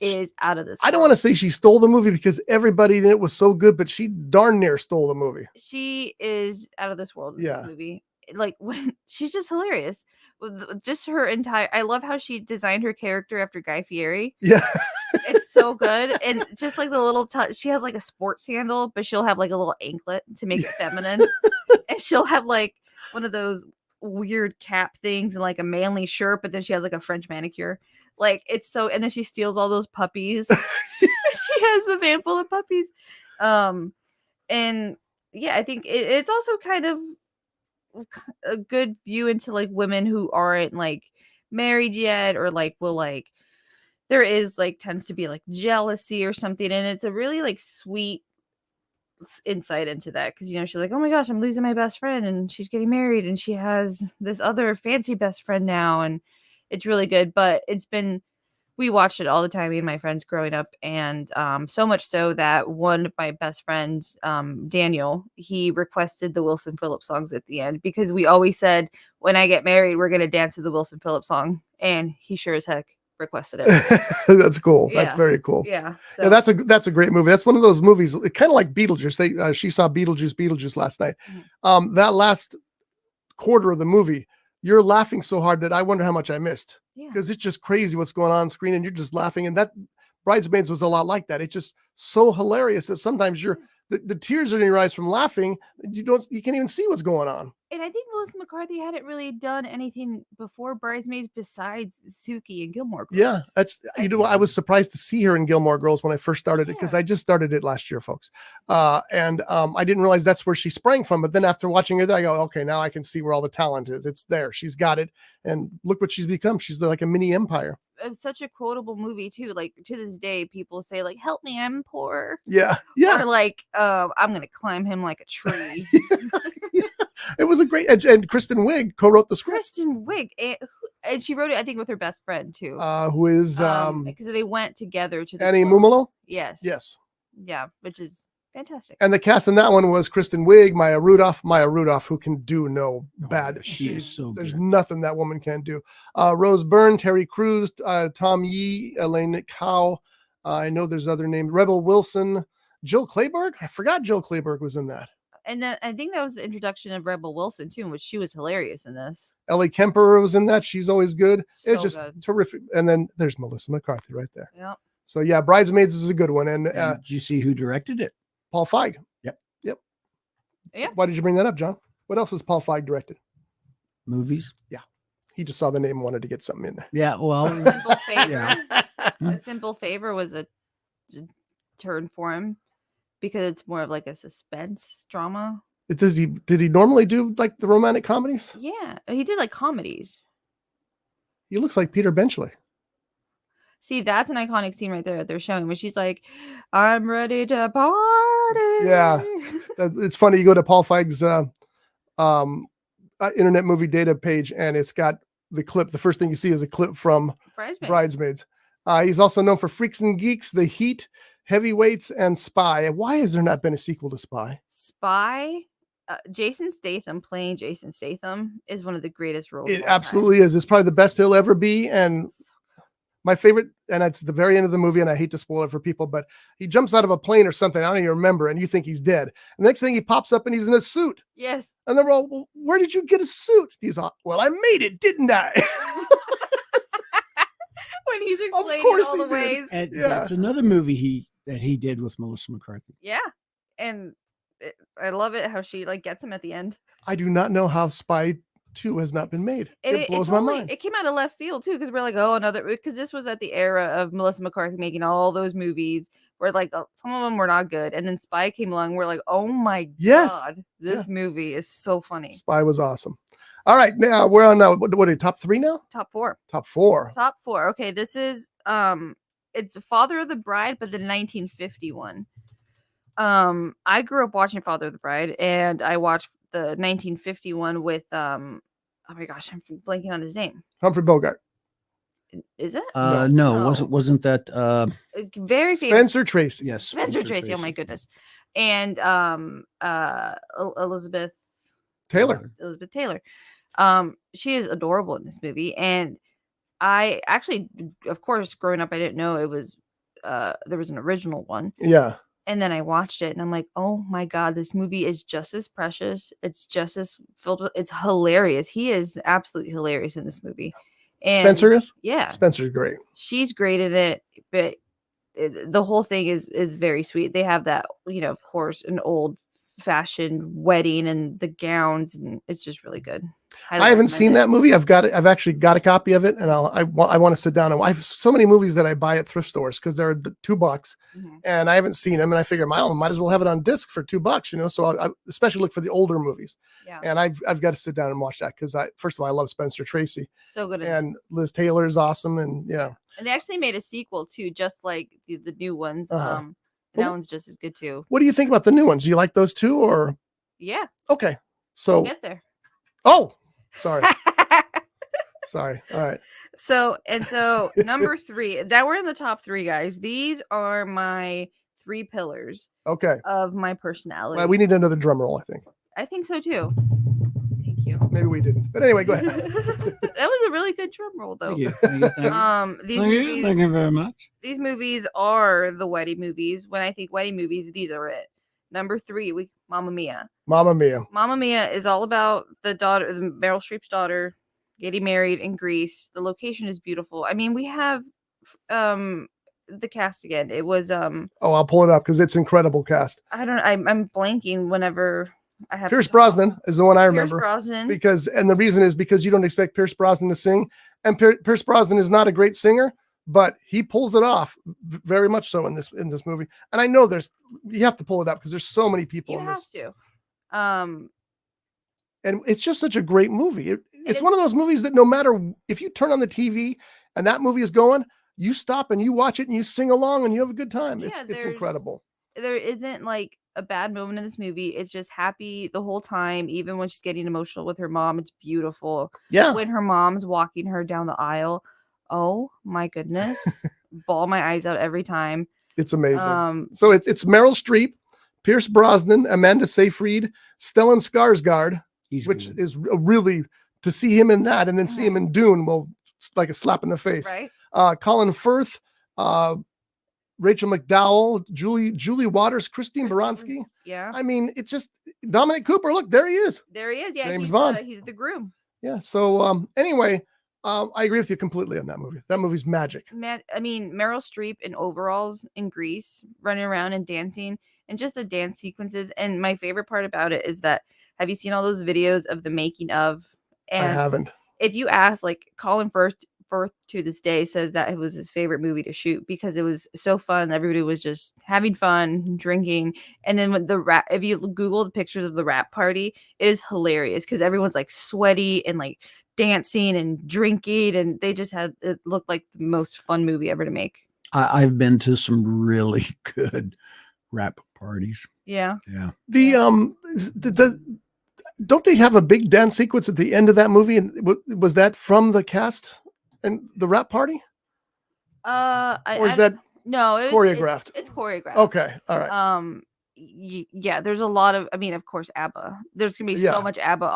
is out of this I don't want to world. say she stole the movie because everybody in it was so good, but she darn near stole the movie. She is out of this world in Yeah. this movie. Like when she's just hilarious. With just her entire I love how she designed her character after Guy Fieri. Yeah. It's so good. And just like the little touch, she has like a sports sandal, but she'll have like a little anklet to make it feminine. And she'll have like one of those weird cap things and like a manly shirt, but then she has like a French manicure. Like it's so, and then she steals all those puppies. She has the van full of puppies. And yeah, I think it's also kind of a good view into like women who aren't like married yet, or like will like there is like tends to be like jealousy or something, and it's a really like sweet insight into that, because she's like, oh my gosh, I'm losing my best friend and she's getting married and she has this other fancy best friend now, and it's really good. But we watched it all the time, me and my friends growing up, and so much so that one of my best friends, Daniel, he requested the Wilson Phillips songs at the end, because we always said, when I get married, we're gonna dance to the Wilson Phillips song, and he sure as heck requested it. That's cool. That's Yeah. very cool. Yeah, Yeah, that's a great movie. That's one of those movies, kind of like Beetlejuice. She saw Beetlejuice last night. That last quarter of the movie, you're laughing so hard that I wonder how much I missed, yeah. because it's just crazy what's going on screen, and you're just laughing. And that Bridesmaids was a lot like that. It's just so hilarious that sometimes the tears are in your eyes from laughing. You can't even see what's going on. And I think Melissa McCarthy hadn't really done anything before Bridesmaids besides Suki and Gilmore Girls. Yeah, that's I was surprised to see her in Gilmore Girls when I first started it, because Yeah. I just started it last year, folks. And I didn't realize that's where she sprang from. But then after watching her there, I go, okay, now I can see where all the talent is. It's there. She's got it. And look what she's become. She's like a mini empire. It's such a quotable movie too. Like to this day, people say like, "Help me, I'm poor," Yeah, yeah. or like, "I'm gonna climb him like a tree." It was a great, and Kristen Wiig co-wrote the script. Kristen Wiig, and she wrote it, I think, with her best friend too. Who is Because they went together to the Annie club. Mumolo? Yes. Yes. Yeah, which is fantastic. And the cast in that one was Kristen Wiig, Maya Rudolph, who can do no bad. she is so There's good. nothing that woman can't do. Rose Byrne, Terry Crews, Tom Yee, Elaine Cow. I know there's other names. Rebel Wilson, Jill Clayburgh. I forgot Jill Clayburgh was in that. And then I think that was the introduction of Rebel Wilson too, in which she was hilarious in this. Ellie Kemper was in that. She's always good. It's So just good. terrific. And then there's Melissa McCarthy right there. Yep. So yeah, Bridesmaids is a good one. And And did you see who directed it? Paul Feig. Yep. Yeah. Why did you bring that up, John? What else has Paul Feig directed? Movies? He just saw the name and wanted to get something in there. Yeah, well, Simple Favor. Yeah. A Simple Favor was a turn for him, because it's more of like a suspense drama. Did he normally do like the romantic comedies? Yeah, he did like comedies. He looks like Peter Benchley. See, that's an iconic scene right there that they're showing, when she's like, "I'm ready to party." Yeah. It's funny. You go to Paul Feig's Internet Movie Data page, and it's got the clip. The first thing you see is a clip from Bridesmaids. He's also known for Freaks and Geeks, The Heat, Heavyweights, and Spy. Why has there not been a sequel to Spy? Spy. Jason Statham playing Jason Statham is one of the greatest roles. It of all absolutely is. It's probably the best he'll ever be. And my favorite, and it's the very end of the movie, and I hate to spoil it for people, but he jumps out of a plane or something. I don't even remember. And you think he's dead. And the next thing he pops up and he's in a suit. Yes. And they're all, well, where did you get a suit? He's all, well, I made it, didn't I? When he's Of explaining course all the he did. ways. and Yeah. that's another movie that he did with Melissa McCarthy. Yeah. And I love it how she like gets him at the end. I do not know how Spy 2 has not been made. And It blows my mind. It came out of left field too, because we're like, oh, another, because this was at the era of Melissa McCarthy making all those movies where like some of them were not good, and then Spy came along. We're like, oh my Yes. god, this movie is so funny. Spy was awesome. All right, now we're on what are you, top 3 now? Top 4. Top 4. Top 4. Okay, this is it's Father of the Bride, but the 1951. I grew up watching Father of the Bride, and I watched the 1951 with oh my gosh, I'm blanking on his name. Humphrey Bogart. Is it? No, No. wasn't that Very famous. Spencer Tracy. yes, Spencer Tracy. Oh my goodness. And Elizabeth. Taylor. Elizabeth Taylor. She is adorable in this movie, and I actually, of course, growing up, I didn't know it was there was an original one. Yeah. And then I watched it and I'm like, oh my God, this movie is just as precious. It's just as filled with, it's hilarious. He is absolutely hilarious in this movie. And Spencer is? yeah, Spencer's great. she's great in it, but the whole thing is very sweet. They have that, of course, an old fashioned wedding and the gowns, and it's just really good. I haven't seen that movie. I've actually got a copy of it, and I want to sit down and I have so many movies that I buy at thrift stores because they're $2, and I haven't seen them, and I figure might as well have it on disc for $2, So I especially look for the older movies, Yeah, and I've got to sit down and watch that because first of all I love Spencer Tracy, so good. and Liz Taylor is awesome, and yeah. And they actually made a sequel too, just like the new ones. Uh-huh. That one's just as good too. What do you think about the new ones? Do you like those too, or Yeah, okay? So we'll get there. oh, sorry, sorry. All right. So number 3, that we're in the top 3, guys. These are my 3 pillars Okay. of my personality. Well, we need another drum roll, I think. I think so too. Thank you. Maybe we didn't, but anyway, go ahead. That was a really good drum roll, though. Thank you. Thank you. Thank you. Thank you very much. These movies are the wedding movies. When I think wedding movies, these are it. Number 3, Mamma Mia. Mamma Mia. Mamma Mia is all about the Meryl Streep's daughter, getting married in Greece. The location is beautiful. I mean, we have the cast again. It was Oh, I'll pull it up because it's incredible cast. I'm blanking whenever I have Pierce Brosnan is the one I remember. Pierce Brosnan. And the reason is because you don't expect Pierce Brosnan to sing, and Pierce Brosnan is not a great singer, but he pulls it off very much so in this movie. And I know you have to pull it up because there's so many people You in have this. to. And it's just such a great movie. It's one of those movies that no matter if you turn on the TV and that movie is going, you stop and you watch it and you sing along and you have a good time. Yeah, It's incredible. There isn't like a bad moment in this movie. It's just happy the whole time. Even when she's getting emotional with her mom, it's beautiful. Yeah. When her mom's walking her down the aisle, oh my goodness, bawl my eyes out every time. It's amazing. So it's Meryl Streep, Pierce Brosnan, Amanda Seyfried, Stellan Skarsgård, which is really to see him in that and then see him in Dune. Well, it's like a slap in the face. Right. Colin Firth, Rachel McDowell, Julie Waters, Christine Baranski. Yeah. I mean, it's just Dominic Cooper. Look, there he is. There he is. Yeah. James Bond. He's the groom. Yeah. So anyway, I agree with you completely on that movie. That movie's magic. I mean, Meryl Streep in overalls in Greece, running around and dancing, and just the dance sequences. And my favorite part about it is that, have you seen all those videos of the making of? And I haven't. If you ask, like, Colin Firth to this day says that it was his favorite movie to shoot because it was so fun. Everybody was just having fun, drinking. And then with the rap, if you Google the pictures of the rap party, it is hilarious because everyone's like sweaty and like dancing and drinking, and they just it looked like the most fun movie ever to make. I've been to some really good rap parties. Yeah. Yeah. Don't they have a big dance sequence at the end of that movie? And was that from the cast and the rap party? Or is that no choreographed? It's choreographed. Okay, all right. Yeah, there's a lot of. I mean, of course, ABBA. There's gonna be so much ABBA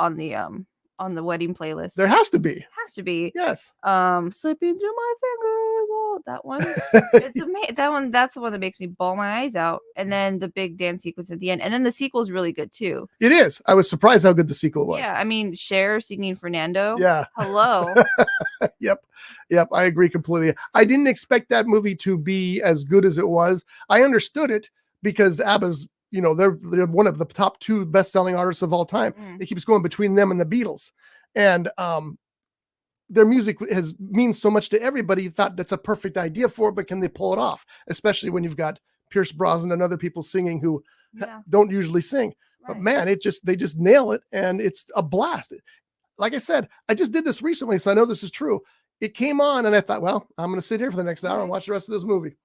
on the wedding playlist. There has to be. Has to be. Yes. Slipping through my fingers. Oh, that one. It's amazing. That one. That's the one that makes me bawl my eyes out. And then the big dance sequence at the end. And then the sequel is really good too. It is. I was surprised how good the sequel was. Yeah, I mean, Cher singing Fernando. Yeah. Hello. Yep. I agree completely. I didn't expect that movie to be as good as it was. I understood it because ABBA's, they're one of the top 2 best-selling artists of all time. It keeps going between them and the Beatles, and their music means so much to everybody. You thought that's a perfect idea for it, but can they pull it off? Especially when you've got Pierce Brosnan and other people singing who don't usually sing. Right. But man, they just nail it, and it's a blast. Like I said, I just did this recently, so I know this is true. It came on, and I thought, well, I'm going to sit here for the next hour and watch the rest of this movie.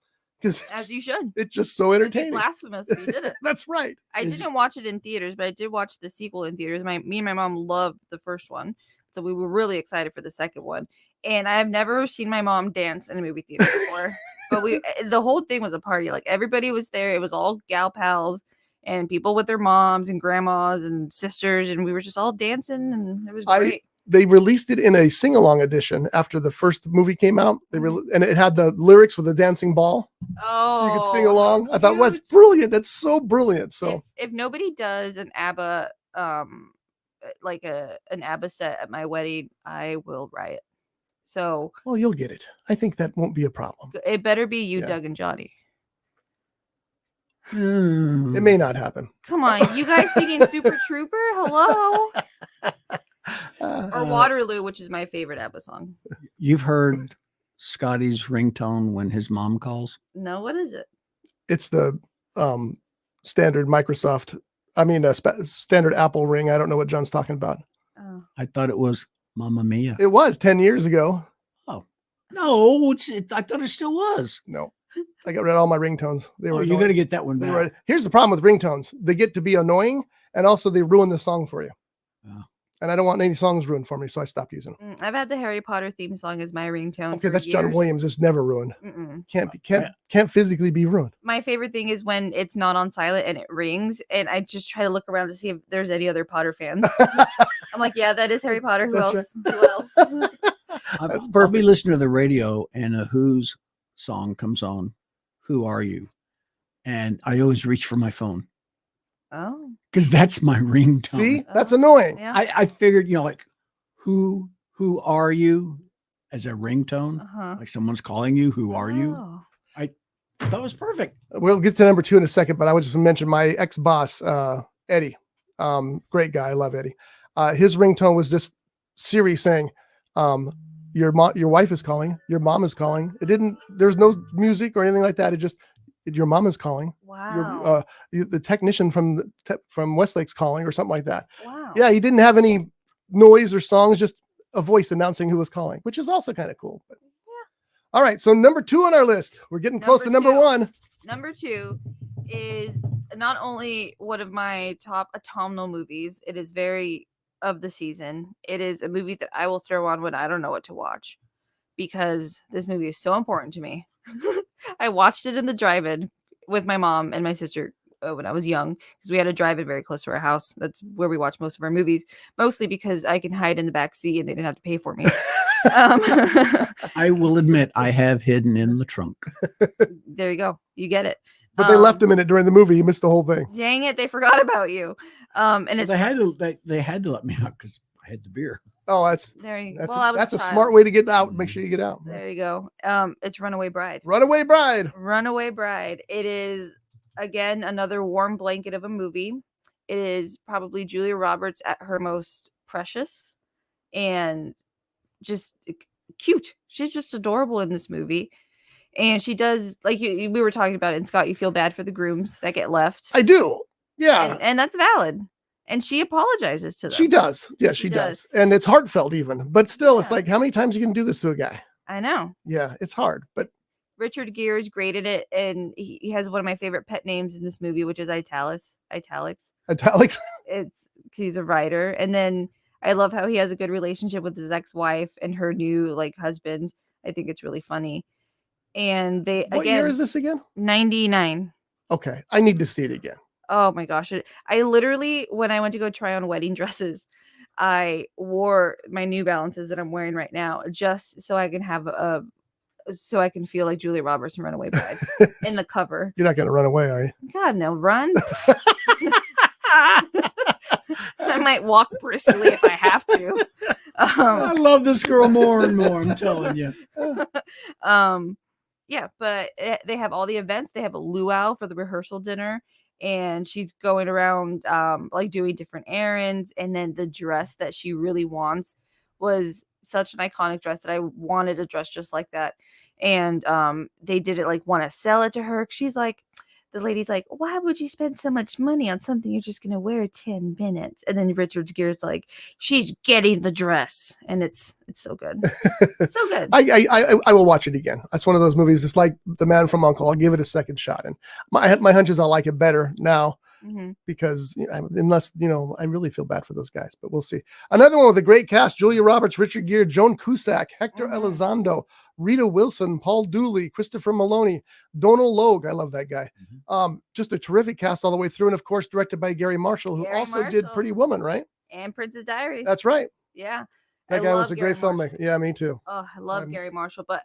As you should. It's just so entertaining. Blasphemous if you did it. That's right. I didn't watch it in theaters, but I did watch the sequel in theaters. Me and my mom loved the first one, so we were really excited for the second one. And I've never seen my mom dance in a movie theater before. But the whole thing was a party. Like, everybody was there. It was all gal pals, and people with their moms and grandmas and sisters, and we were just all dancing, and it was great. They released it in a sing-along edition after the first movie came out. And it had the lyrics with the dancing ball, so you could sing Oh, along. I thought, what's cute. brilliant. That's so brilliant. So If nobody does an ABBA like an ABBA set at my wedding, I will riot. So well, you'll get it. I think that won't be a problem. it better be you, Yeah. Doug and Johnny. It may not happen. Come on, you guys singing Super Trooper? Hello. Or Waterloo, which is my favorite ABBA song. You've heard Scotty's ringtone when his mom calls? No, what is it? It's the standard Microsoft. I mean, standard Apple ring. I don't know what John's talking about. Oh. I thought it was Mamma Mia. It was 10 years ago. No, I thought it still was. No, I got rid of all my ringtones. They were. You got to get that one They back. were- Here's the problem with ringtones. They get to be annoying, and also they ruin the song for you. Oh. And I don't want any songs ruined for me, so I stopped using them. I've had the Harry Potter theme song as my ringtone. Okay, for that's John years. Williams. It's never ruined. Mm-mm. Can't physically be ruined. My favorite thing is when it's not on silent and it rings, and I just try to look around to see if there's any other Potter fans. I'm like, yeah, that is Harry Potter. Who That's else? Who else? That's I'll be perfect. listening to the radio and a Who's song comes on. Who are you? And I always reach for my phone Oh, because that's my ringtone. See, that's Oh, annoying. yeah. I figured, like, who are you as a ringtone? Uh-huh. Like someone's calling you. Who are you? Oh. That was perfect. We'll get to number 2 in a second, but I would just mention my ex-boss, Eddie. Great guy. I love Eddie. His ringtone was just Siri saying, your wife is calling, your mom is calling. There's no music or anything like that. It just, your mom is calling. Wow. The technician from Westlake's calling or something like that. Wow. Yeah, he didn't have any noise or songs, just a voice announcing who was calling, which is also kind of cool. But all right, so number 2 on our list. We're getting close to number 1. Number 2 is not only one of my top autumnal movies, it is very of the season. It is a movie that I will throw on when I don't know what to watch because this movie is so important to me. I watched it in the drive-in with my mom and my sister when I was young because we had a drive-in very close to our house. That's where we watch most of our movies, mostly because I can hide in the back seat and they didn't have to pay for me. I will admit I have hidden in the trunk. There you go. You get it. But they left him in it during the movie. You missed the whole thing. Dang it, they forgot about you. And Well, it's they had to let me out because I had the beer. Oh, that's there you that's well, I was that's a child. smart way to get out. Make sure you get out. There you go. It's Runaway Bride. Runaway Bride. Runaway Bride. It is again another warm blanket of a movie. It is probably Julia Roberts at her most precious and just cute. She's just adorable in this movie. And she does, like we were talking about it, and Scott, you feel bad for the grooms that get left. I do. Yeah, And that's valid. And she apologizes to them. she does. Yeah, she does. And it's heartfelt even. But still, it's Yeah. like, how many times you can do this to a guy? I know. Yeah, it's hard. But Richard Gere is great at it, and he has one of my favorite pet names in this movie, which is Italics. italics. He's a writer, and then I love how he has a good relationship with his ex-wife and her new husband. I think it's really funny. And they What again year is this again? 99. Okay, I need to see it again. Oh my gosh! I literally, when I went to go try on wedding dresses, I wore my New Balances that I'm wearing right now just so I can feel like Julia Roberts in Runaway Bride in the cover. You're not going to run away, are you? God no, run! I might walk briskly if I have to. I love this girl more and more. I'm telling you. Yeah, but they have all the events. They have a luau for the rehearsal dinner, and she's going around doing different errands. And then the dress that she really wants was such an iconic dress that I wanted a dress just like that. And they did it want to sell it to her. She's like, the lady's like, why would you spend so much money on something you're just going to wear 10 minutes? And then Richard Gere's like, she's getting the dress. And it's It's so good. So good. I will watch it again. That's one of those movies. It's like The Man from U.N.C.L.E. I'll give it a second shot, and my hunch is I'll like it better now Mhm. because unless I really feel bad for those guys, but we'll see. Another one with a great cast: Julia Roberts, Richard Gere, Joan Cusack, Hector Mhm. Elizondo, Rita Wilson, Paul Dooley, Christopher Maloney, Donal Logue. I love that guy. Just a terrific cast all the way through, and of course directed by Gary Marshall, who Gary also did Marshall. Pretty Woman, right? And Princess Diaries. That's right. Yeah. That I guy was love a great Gary Marshall. filmmaker. Yeah, me too. Oh, I love Um, Gary Marshall, but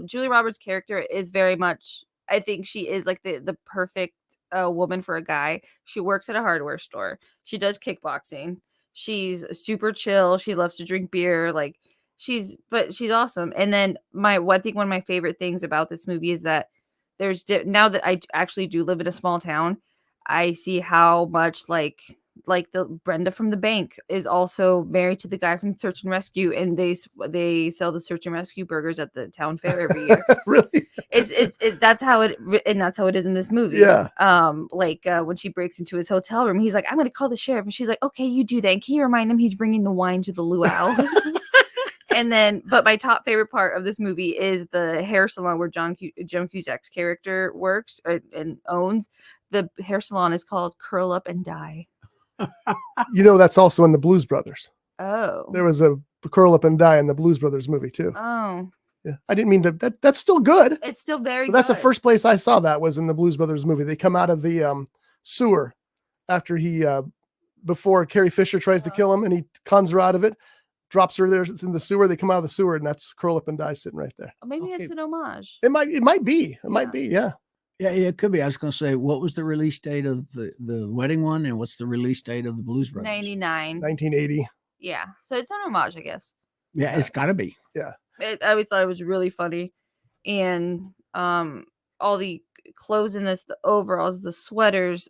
Julie Roberts' character is very much. I think she is like the perfect woman for a guy. She works at a hardware store. She does kickboxing. She's super chill. She loves to drink beer. Like she's awesome. And then one of my favorite things about this movie is that now that I actually do live in a small town, I see how much like the Brenda from the bank is also married to the guy from Search and Rescue, and they sell the Search and Rescue burgers at the town fair every year. really? That's how it is in this movie. Yeah. When she breaks into his hotel room, he's like, "I'm gonna call the sheriff," and she's like, "Okay, you do that." And can you remind him he's bringing the wine to the luau? And then, but my top favorite part of this movie is the hair salon where Joan Cusack's character works and owns. The hair salon is called Curl Up and Die. That's also in the Blues Brothers. Oh. There was a Curl Up and Die in the Blues Brothers movie too. Oh. Yeah, I didn't mean to. That's still good. It's still very But that's the good. first place I saw that was in the Blues Brothers movie. They come out of the sewer after before Carrie Fisher tries to kill him, and he cons her out of it, drops her there. It's in the sewer. They come out of the sewer, and that's Curl Up and Die sitting right there. Or maybe Okay. it's an homage. It might be. It might be. Yeah. Yeah, it could be. I was going to say, what was the release date of the wedding one, and what's the release date of the Blues Brothers? 99. 1980. Yeah. So it's an homage, I guess. Yeah, it's got to be. I always thought it was really funny. And all the clothes in this, the overalls, the sweaters,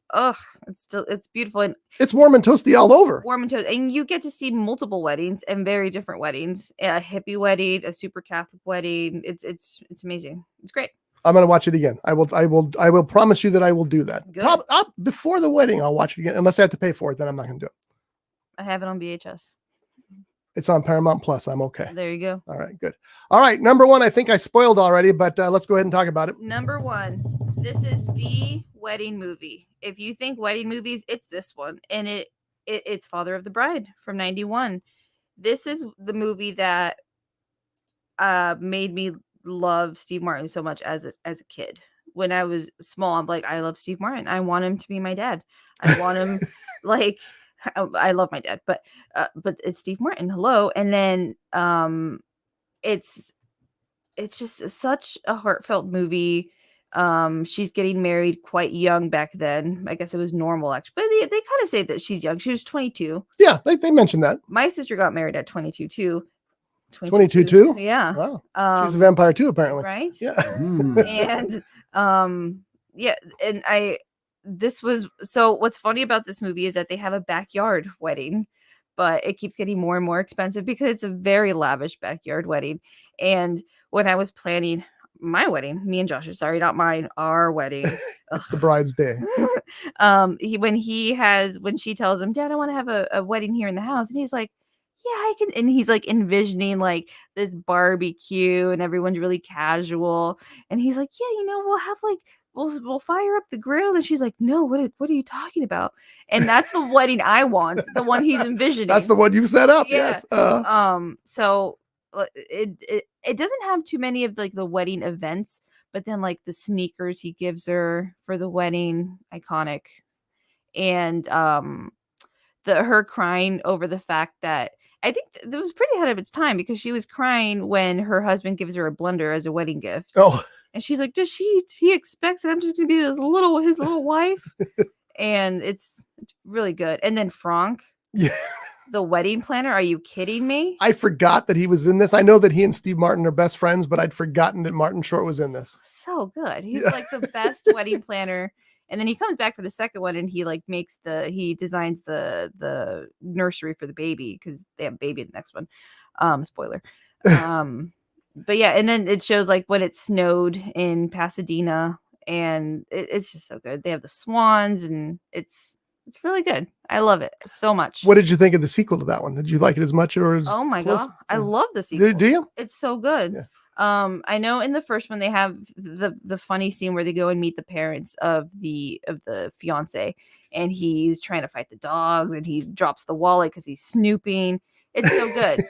it's beautiful and It's warm and toasty all over. warm and toasty. And you get to see multiple weddings and very different weddings. A hippie wedding, a super Catholic wedding. It's amazing. It's great. I'm gonna watch it again. I will promise you that I will do that. Good. Before the wedding, I'll watch it again. Unless I have to pay for it, then I'm not gonna do it. I have it on VHS. It's on Paramount Plus. I'm okay. There you go. All right, good. All right, number one, I think I spoiled already, but let's go ahead and talk about it. Number one, this is the wedding movie. If you think wedding movies, it's this one. And it's Father of the Bride from 91. This is the movie that made me love Steve Martin so much as a kid. When I was small, I'm like, I love Steve Martin. I want him to be my dad. I want him I love my dad, but it's Steve Martin. Hello. And then it's just such a heartfelt movie. She's getting married quite young back then. I guess it was normal actually, but they kind of say that she's young. She was 22. Yeah, they mentioned that. My sister got married at 22 too. 22 too? Yeah. Wow. She's a vampire too, apparently. Right. Yeah. And this was so what's funny about this movie is that they have a backyard wedding, but it keeps getting more and more expensive because it's a very lavish backyard wedding. And when I was planning my wedding, me and Josh, sorry, not mine, our wedding. It's the bride's day. When she tells him, Dad, I want to have a wedding here in the house, and he's like, yeah, I can. And he's like envisioning like this barbecue and everyone's really casual. And he's like, yeah, we'll have like, we'll fire up the grill. And she's like, no, what are you talking about? And that's the wedding I want, the one he's envisioning. That's the one you set up. Yeah. Yes. So it doesn't have too many of like the wedding events, but then like the sneakers he gives her for the wedding, iconic. And her crying over the fact that I think that was pretty ahead of its time because she was crying when her husband gives her a blender as a wedding gift. Oh. And she's like, he expects that I'm just gonna be his little wife. And it's really good. And then Franck, Yeah. the wedding planner. Are you kidding me? I forgot that he was in this. I know that he and Steve Martin are best friends, but I'd forgotten that Martin Short was in this. So good. He's like the best wedding planner. And then he comes back for the second one and he like he designs the nursery for the baby because they have a baby in the next one. Spoiler. But yeah, and then it shows like when it snowed in Pasadena and it's just so good. They have the swans and it's It's really good. I love it so much. What did you think of the sequel to that one? Did you like it as much or as Oh my close? god, I Yeah. love the sequel. Do you? It's so good. Yeah. I know in the first one they have the funny scene where they go and meet the parents of the fiance, and he's trying to fight the dogs, and he drops the wallet because he's snooping. It's so good.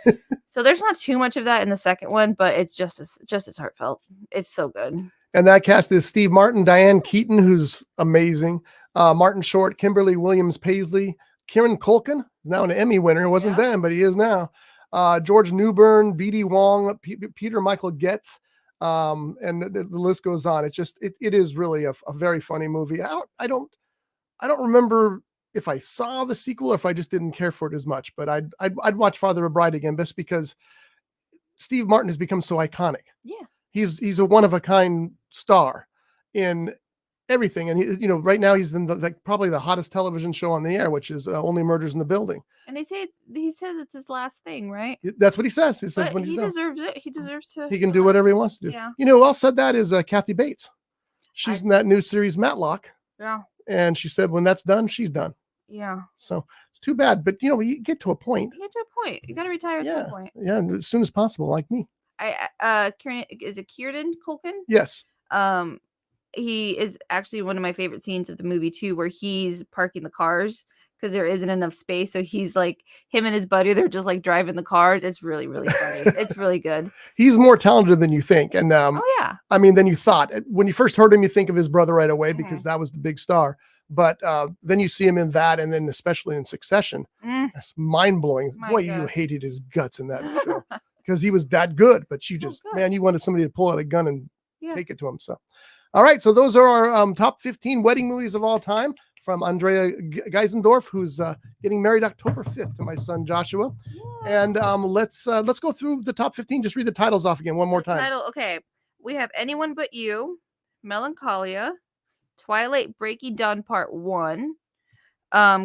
So there's not too much of that in the second one, but it's just as heartfelt. It's so good. And that cast is Steve Martin, Diane Keaton, who's amazing, Martin Short, Kimberly Williams Paisley, Kieran Culkin, now an Emmy winner. It wasn't Yeah. then, but he is now. George Newbern, B.D. Wong, Peter Michael Getz, and the list goes on. It is really a very funny movie. I don't remember if I saw the sequel or if I just didn't care for it as much. But I'd watch Father of a Bride again just because Steve Martin has become so iconic. Yeah. He's a one of a kind star in everything, and he, right now he's in probably the hottest television show on the air, which is Only Murders in the Building. And he says it's his last thing, right? That's what he says. He says But when he's he done, deserves it. He deserves to. he can do whatever he wants to do. Yeah. Who else said that is Kathy Bates. She's in that new series Matlock, Yeah. and she said when that's done, she's done. Yeah. So it's too bad, but you get to a point. You get to a point. You got to retire at some point. Yeah, and as soon as possible, like me. Kieran, is it Kieran Culkin? Yes. He is actually one of my favorite scenes of the movie too, where he's parking the cars because there isn't enough space. So he's like him and his buddy, they're just like driving the cars. It's really, really funny. It's really good. He's more talented than you think, and Oh yeah. I mean, than you thought. When you first heard him, you think of his brother right away because that was the big star. But then you see him in that, and then especially in Succession. Mm. That's mind blowing. My Boy, you God. hated his guts in that show because he was that good. But you So just, good. man, you wanted somebody to pull out a gun and Yeah. take it to him. So, all right. So those are our top 15 wedding movies of all time from Andrea Geisendorf, who's getting married October 5th to my son Joshua. And let's go through the top 15. Just read the titles off again one more time. Title, okay. We have Anyone But You, Melancholia, Twilight Breaking Dawn Part 1,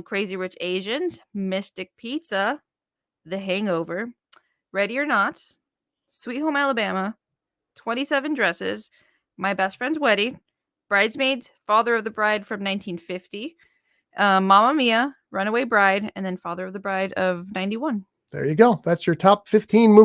Crazy Rich Asians, Mystic Pizza, The Hangover, Ready or Not, Sweet Home Alabama, 27 Dresses, My Best Friend's Wedding, Bridesmaids, Father of the Bride from 1950, Mamma Mia, Runaway Bride, and then Father of the Bride of 91. There you go. That's your top 15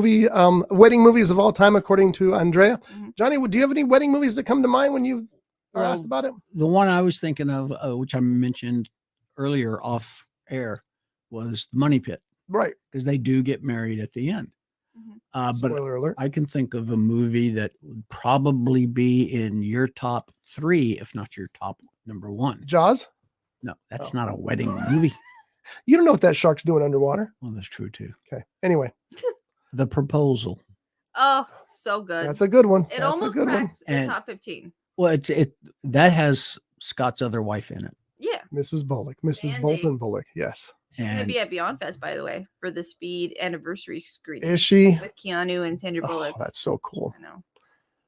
wedding movies of all time, according to Andrea. Mhm. Johnny, do you have any wedding movies that come to mind when you are Well, asked about it? The one I was thinking of, which I mentioned earlier off air, was The Money Pit, Right. because they do get married at the end. Mhm. But Spoiler alert. I can think of a movie that would probably be in your top 3, if not your top number 1. Jaws. No, that's Oh. not a wedding movie. You don't know what that shark's doing underwater. Well, that's true too. Okay. Anyway, The Proposal. Oh, so good. that's a good one. It That's a almost good one. cracked the And- top 15. Well, that has Scott's other wife in it. Yeah. Mrs. Bullock, Mrs. Sandy. Bolton Bullock. Yes. She's going to And- be at Beyond Fest, by the way, for the Speed anniversary screening Is she? with Keanu and Sandra Oh, Bullock. that's so cool. I know.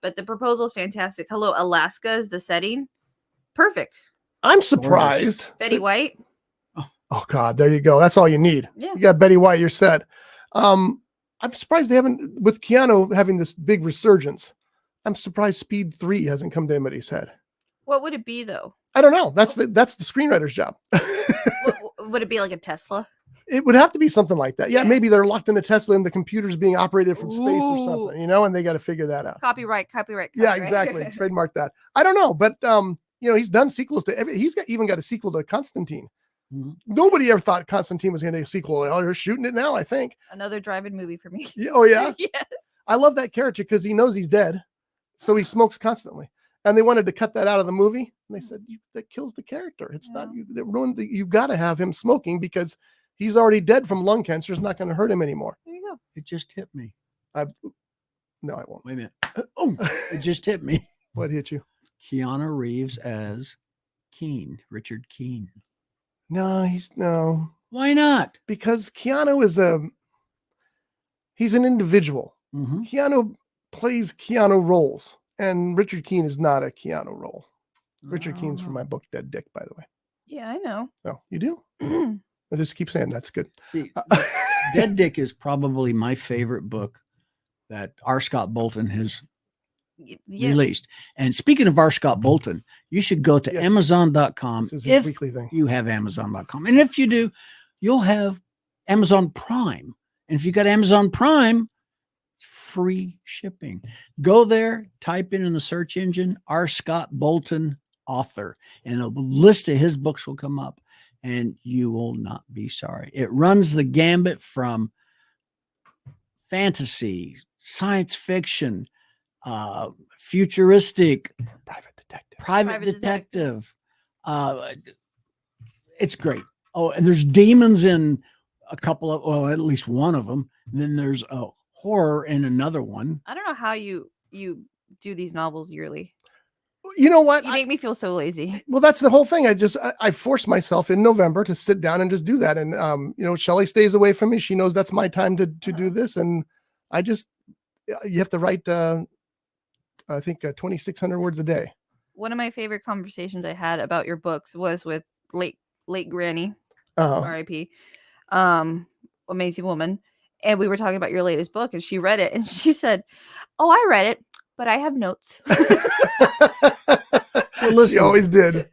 But the proposal is fantastic. Hello, Alaska is the setting. Perfect. I'm surprised. Betty White. Oh God, there you go. That's all you need. Yeah. You got Betty White. You're set. I'm surprised they haven't, with Keanu having this big resurgence. I'm surprised Speed 3 hasn't come to anybody's head. What would it be, though? I don't know. That's the screenwriter's job. Would it be like a Tesla? It would have to be something like that. Yeah, Yeah. maybe they're locked in a Tesla and the computer's being operated from space or Ooh. something, and they got to figure that out. Copyright. Yeah, exactly. Trademark that. I don't know, but he's done sequels to even got a sequel to Constantine. Mhm. Nobody ever thought Constantine was going to do a sequel. Oh, they're shooting it now, I think. Another drive-in movie for me. Yeah, oh yeah. Yes. I love that character because he knows he's dead, so he smokes constantly. And they wanted to cut that out of the movie. And they said that kills the character. It's not Yeah. that ruined you got to have him smoking because he's already dead from lung cancer. It's not going to hurt him anymore. There you go. It just hit me. No, I won't. Wait a minute. Oh, it just hit me. What hit you? Keanu Reeves as Richard Keene. No, Why not? because Keanu is he's an individual. Mhm. Keanu plays Keanu roles, and Richard Keene is not a Keanu role. Richard Keene's from my book Dead Dick, by the way. Yeah, I know. Oh, you do? I just keep saying that's good. See, Dead Dick is probably my favorite book that R. Scott Bolton has Yeah. released. And speaking of R. Scott Bolton, you should go to Yes. Amazon.com This is his if weekly thing. you have Amazon.com. And if you do, you'll have Amazon Prime. And if you got Amazon Prime, it's free shipping. Go there, type in the search engine, R. Scott Bolton author, and a list of his books will come up, and you will not be sorry. It runs the gambit from fantasy, science fiction, futuristic, private detective. It's great. Oh, and there's demons in a couple of, well, at least one of them. And then there's a horror in another one. I don't know how you do these novels yearly. You know what? You make me feel so lazy. Well, that's the whole thing. I forced myself in November to sit down and just do that. And, Shelley stays away from me. She knows that's my time to do this. And you have to write, I think 2,600 words a day. One of my favorite conversations I had about your books was with late Granny, Uh-huh. R.I.P. Amazing woman. And we were talking about your latest book, and she read it, and she said, "Oh, I read it, but I have notes." So listen, She always did.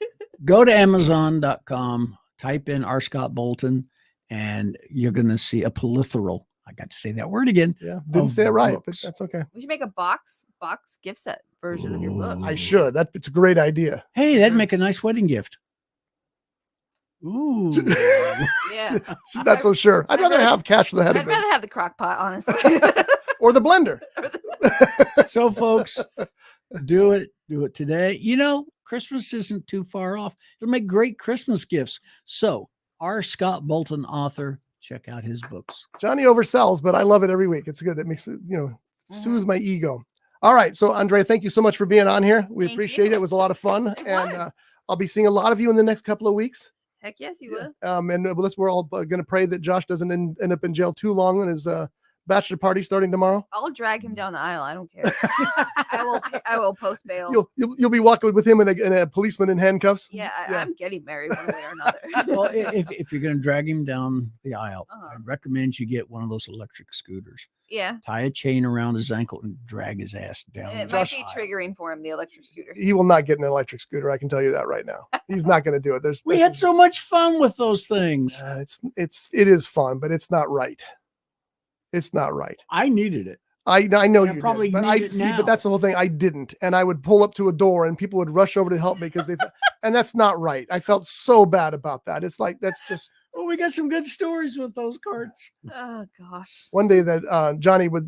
go to Amazon.com, type in R. Scott Bolton, and you're going to see a plethora. I got to say that word again. Yeah. Didn't Of say it right, books. but that's okay. We should make a box gift set version of your book. I should. It's a great idea. Hey, that'd make a nice wedding gift. Ooh. Yeah. Not so sure. I'd rather have cash for the head I'd of it rather have the crock pot, honestly. or the blender. So, folks, do it today. Christmas isn't too far off. It'll make great Christmas gifts. So, R. Scott Bolton, author, check out his books. Johnny oversells, but I love it every week. It's good. It makes me, soothes my ego. All right. So, Andrea, thank you so much for being on here. We Thank appreciate you. it. It was a lot of fun. It And was. I'll be seeing a lot of you in the next couple of weeks. Heck yes, you would. And we're all going to pray that Josh doesn't end up in jail too long on his bachelor party starting tomorrow. I'll drag him down the aisle. I don't care. I will post bail. You'll be walking with him and a policeman in handcuffs. Yeah, Yeah. I'm getting married one way or another. Well, if you're going to drag him down the aisle, Uh-huh. I recommend you get one of those electric scooters. Yeah. Tie a chain around his ankle and drag his ass down. And it the might be aisle. triggering for him, the electric scooter. He will not get an electric scooter. I can tell you that right now. He's not going to do it. We had so much fun with those things. it is fun, but it's not right. It's not right. I needed it. I know I you probably did, but need it now. but that's the whole thing. I didn't, and I would pull up to a door, and people would rush over to help me because they, and that's not right. I felt so bad about that. It's like that's just Well, we got some good stories with those carts. Oh gosh. one day that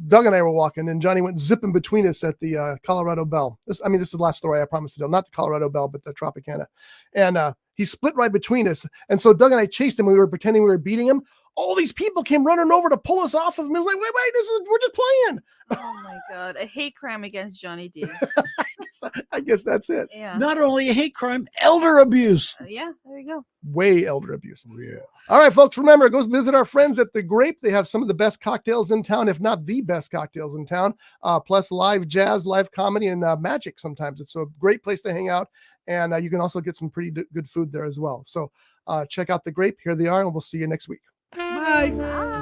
Doug and I were walking, and Johnny went zipping between us at the Colorado Bell. This is the last story I promised to tell, not the Colorado Bell, but the Tropicana, and he split right between us, and so Doug and I chased him. We were pretending we were beating him. All these people came running over to pull us off of him. It was like, wait, we're just playing. Oh my god. A hate crime against Johnny D. I guess that's it. Yeah. Not only a hate crime, elder abuse. Yeah, there you go. Way elder abuse. Yeah. All right, folks, remember, go visit our friends at The Grape. They have some of the best cocktails in town, if not the best cocktails in town, plus live jazz, live comedy, and magic sometimes. It's a great place to hang out. And you can also get some pretty good food there as well. So check out The Grape. Here they are, and we'll see you next week. Bye.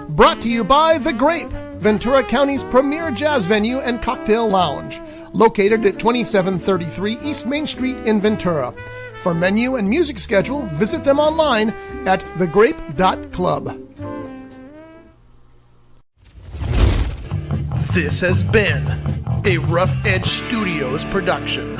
Brought to you by The Grape, Ventura County's premier jazz venue and cocktail lounge, located at 2733 East Main Street in Ventura. For menu and music schedule, visit them online at thegrape.club. This has been a Rough Edge Studios production.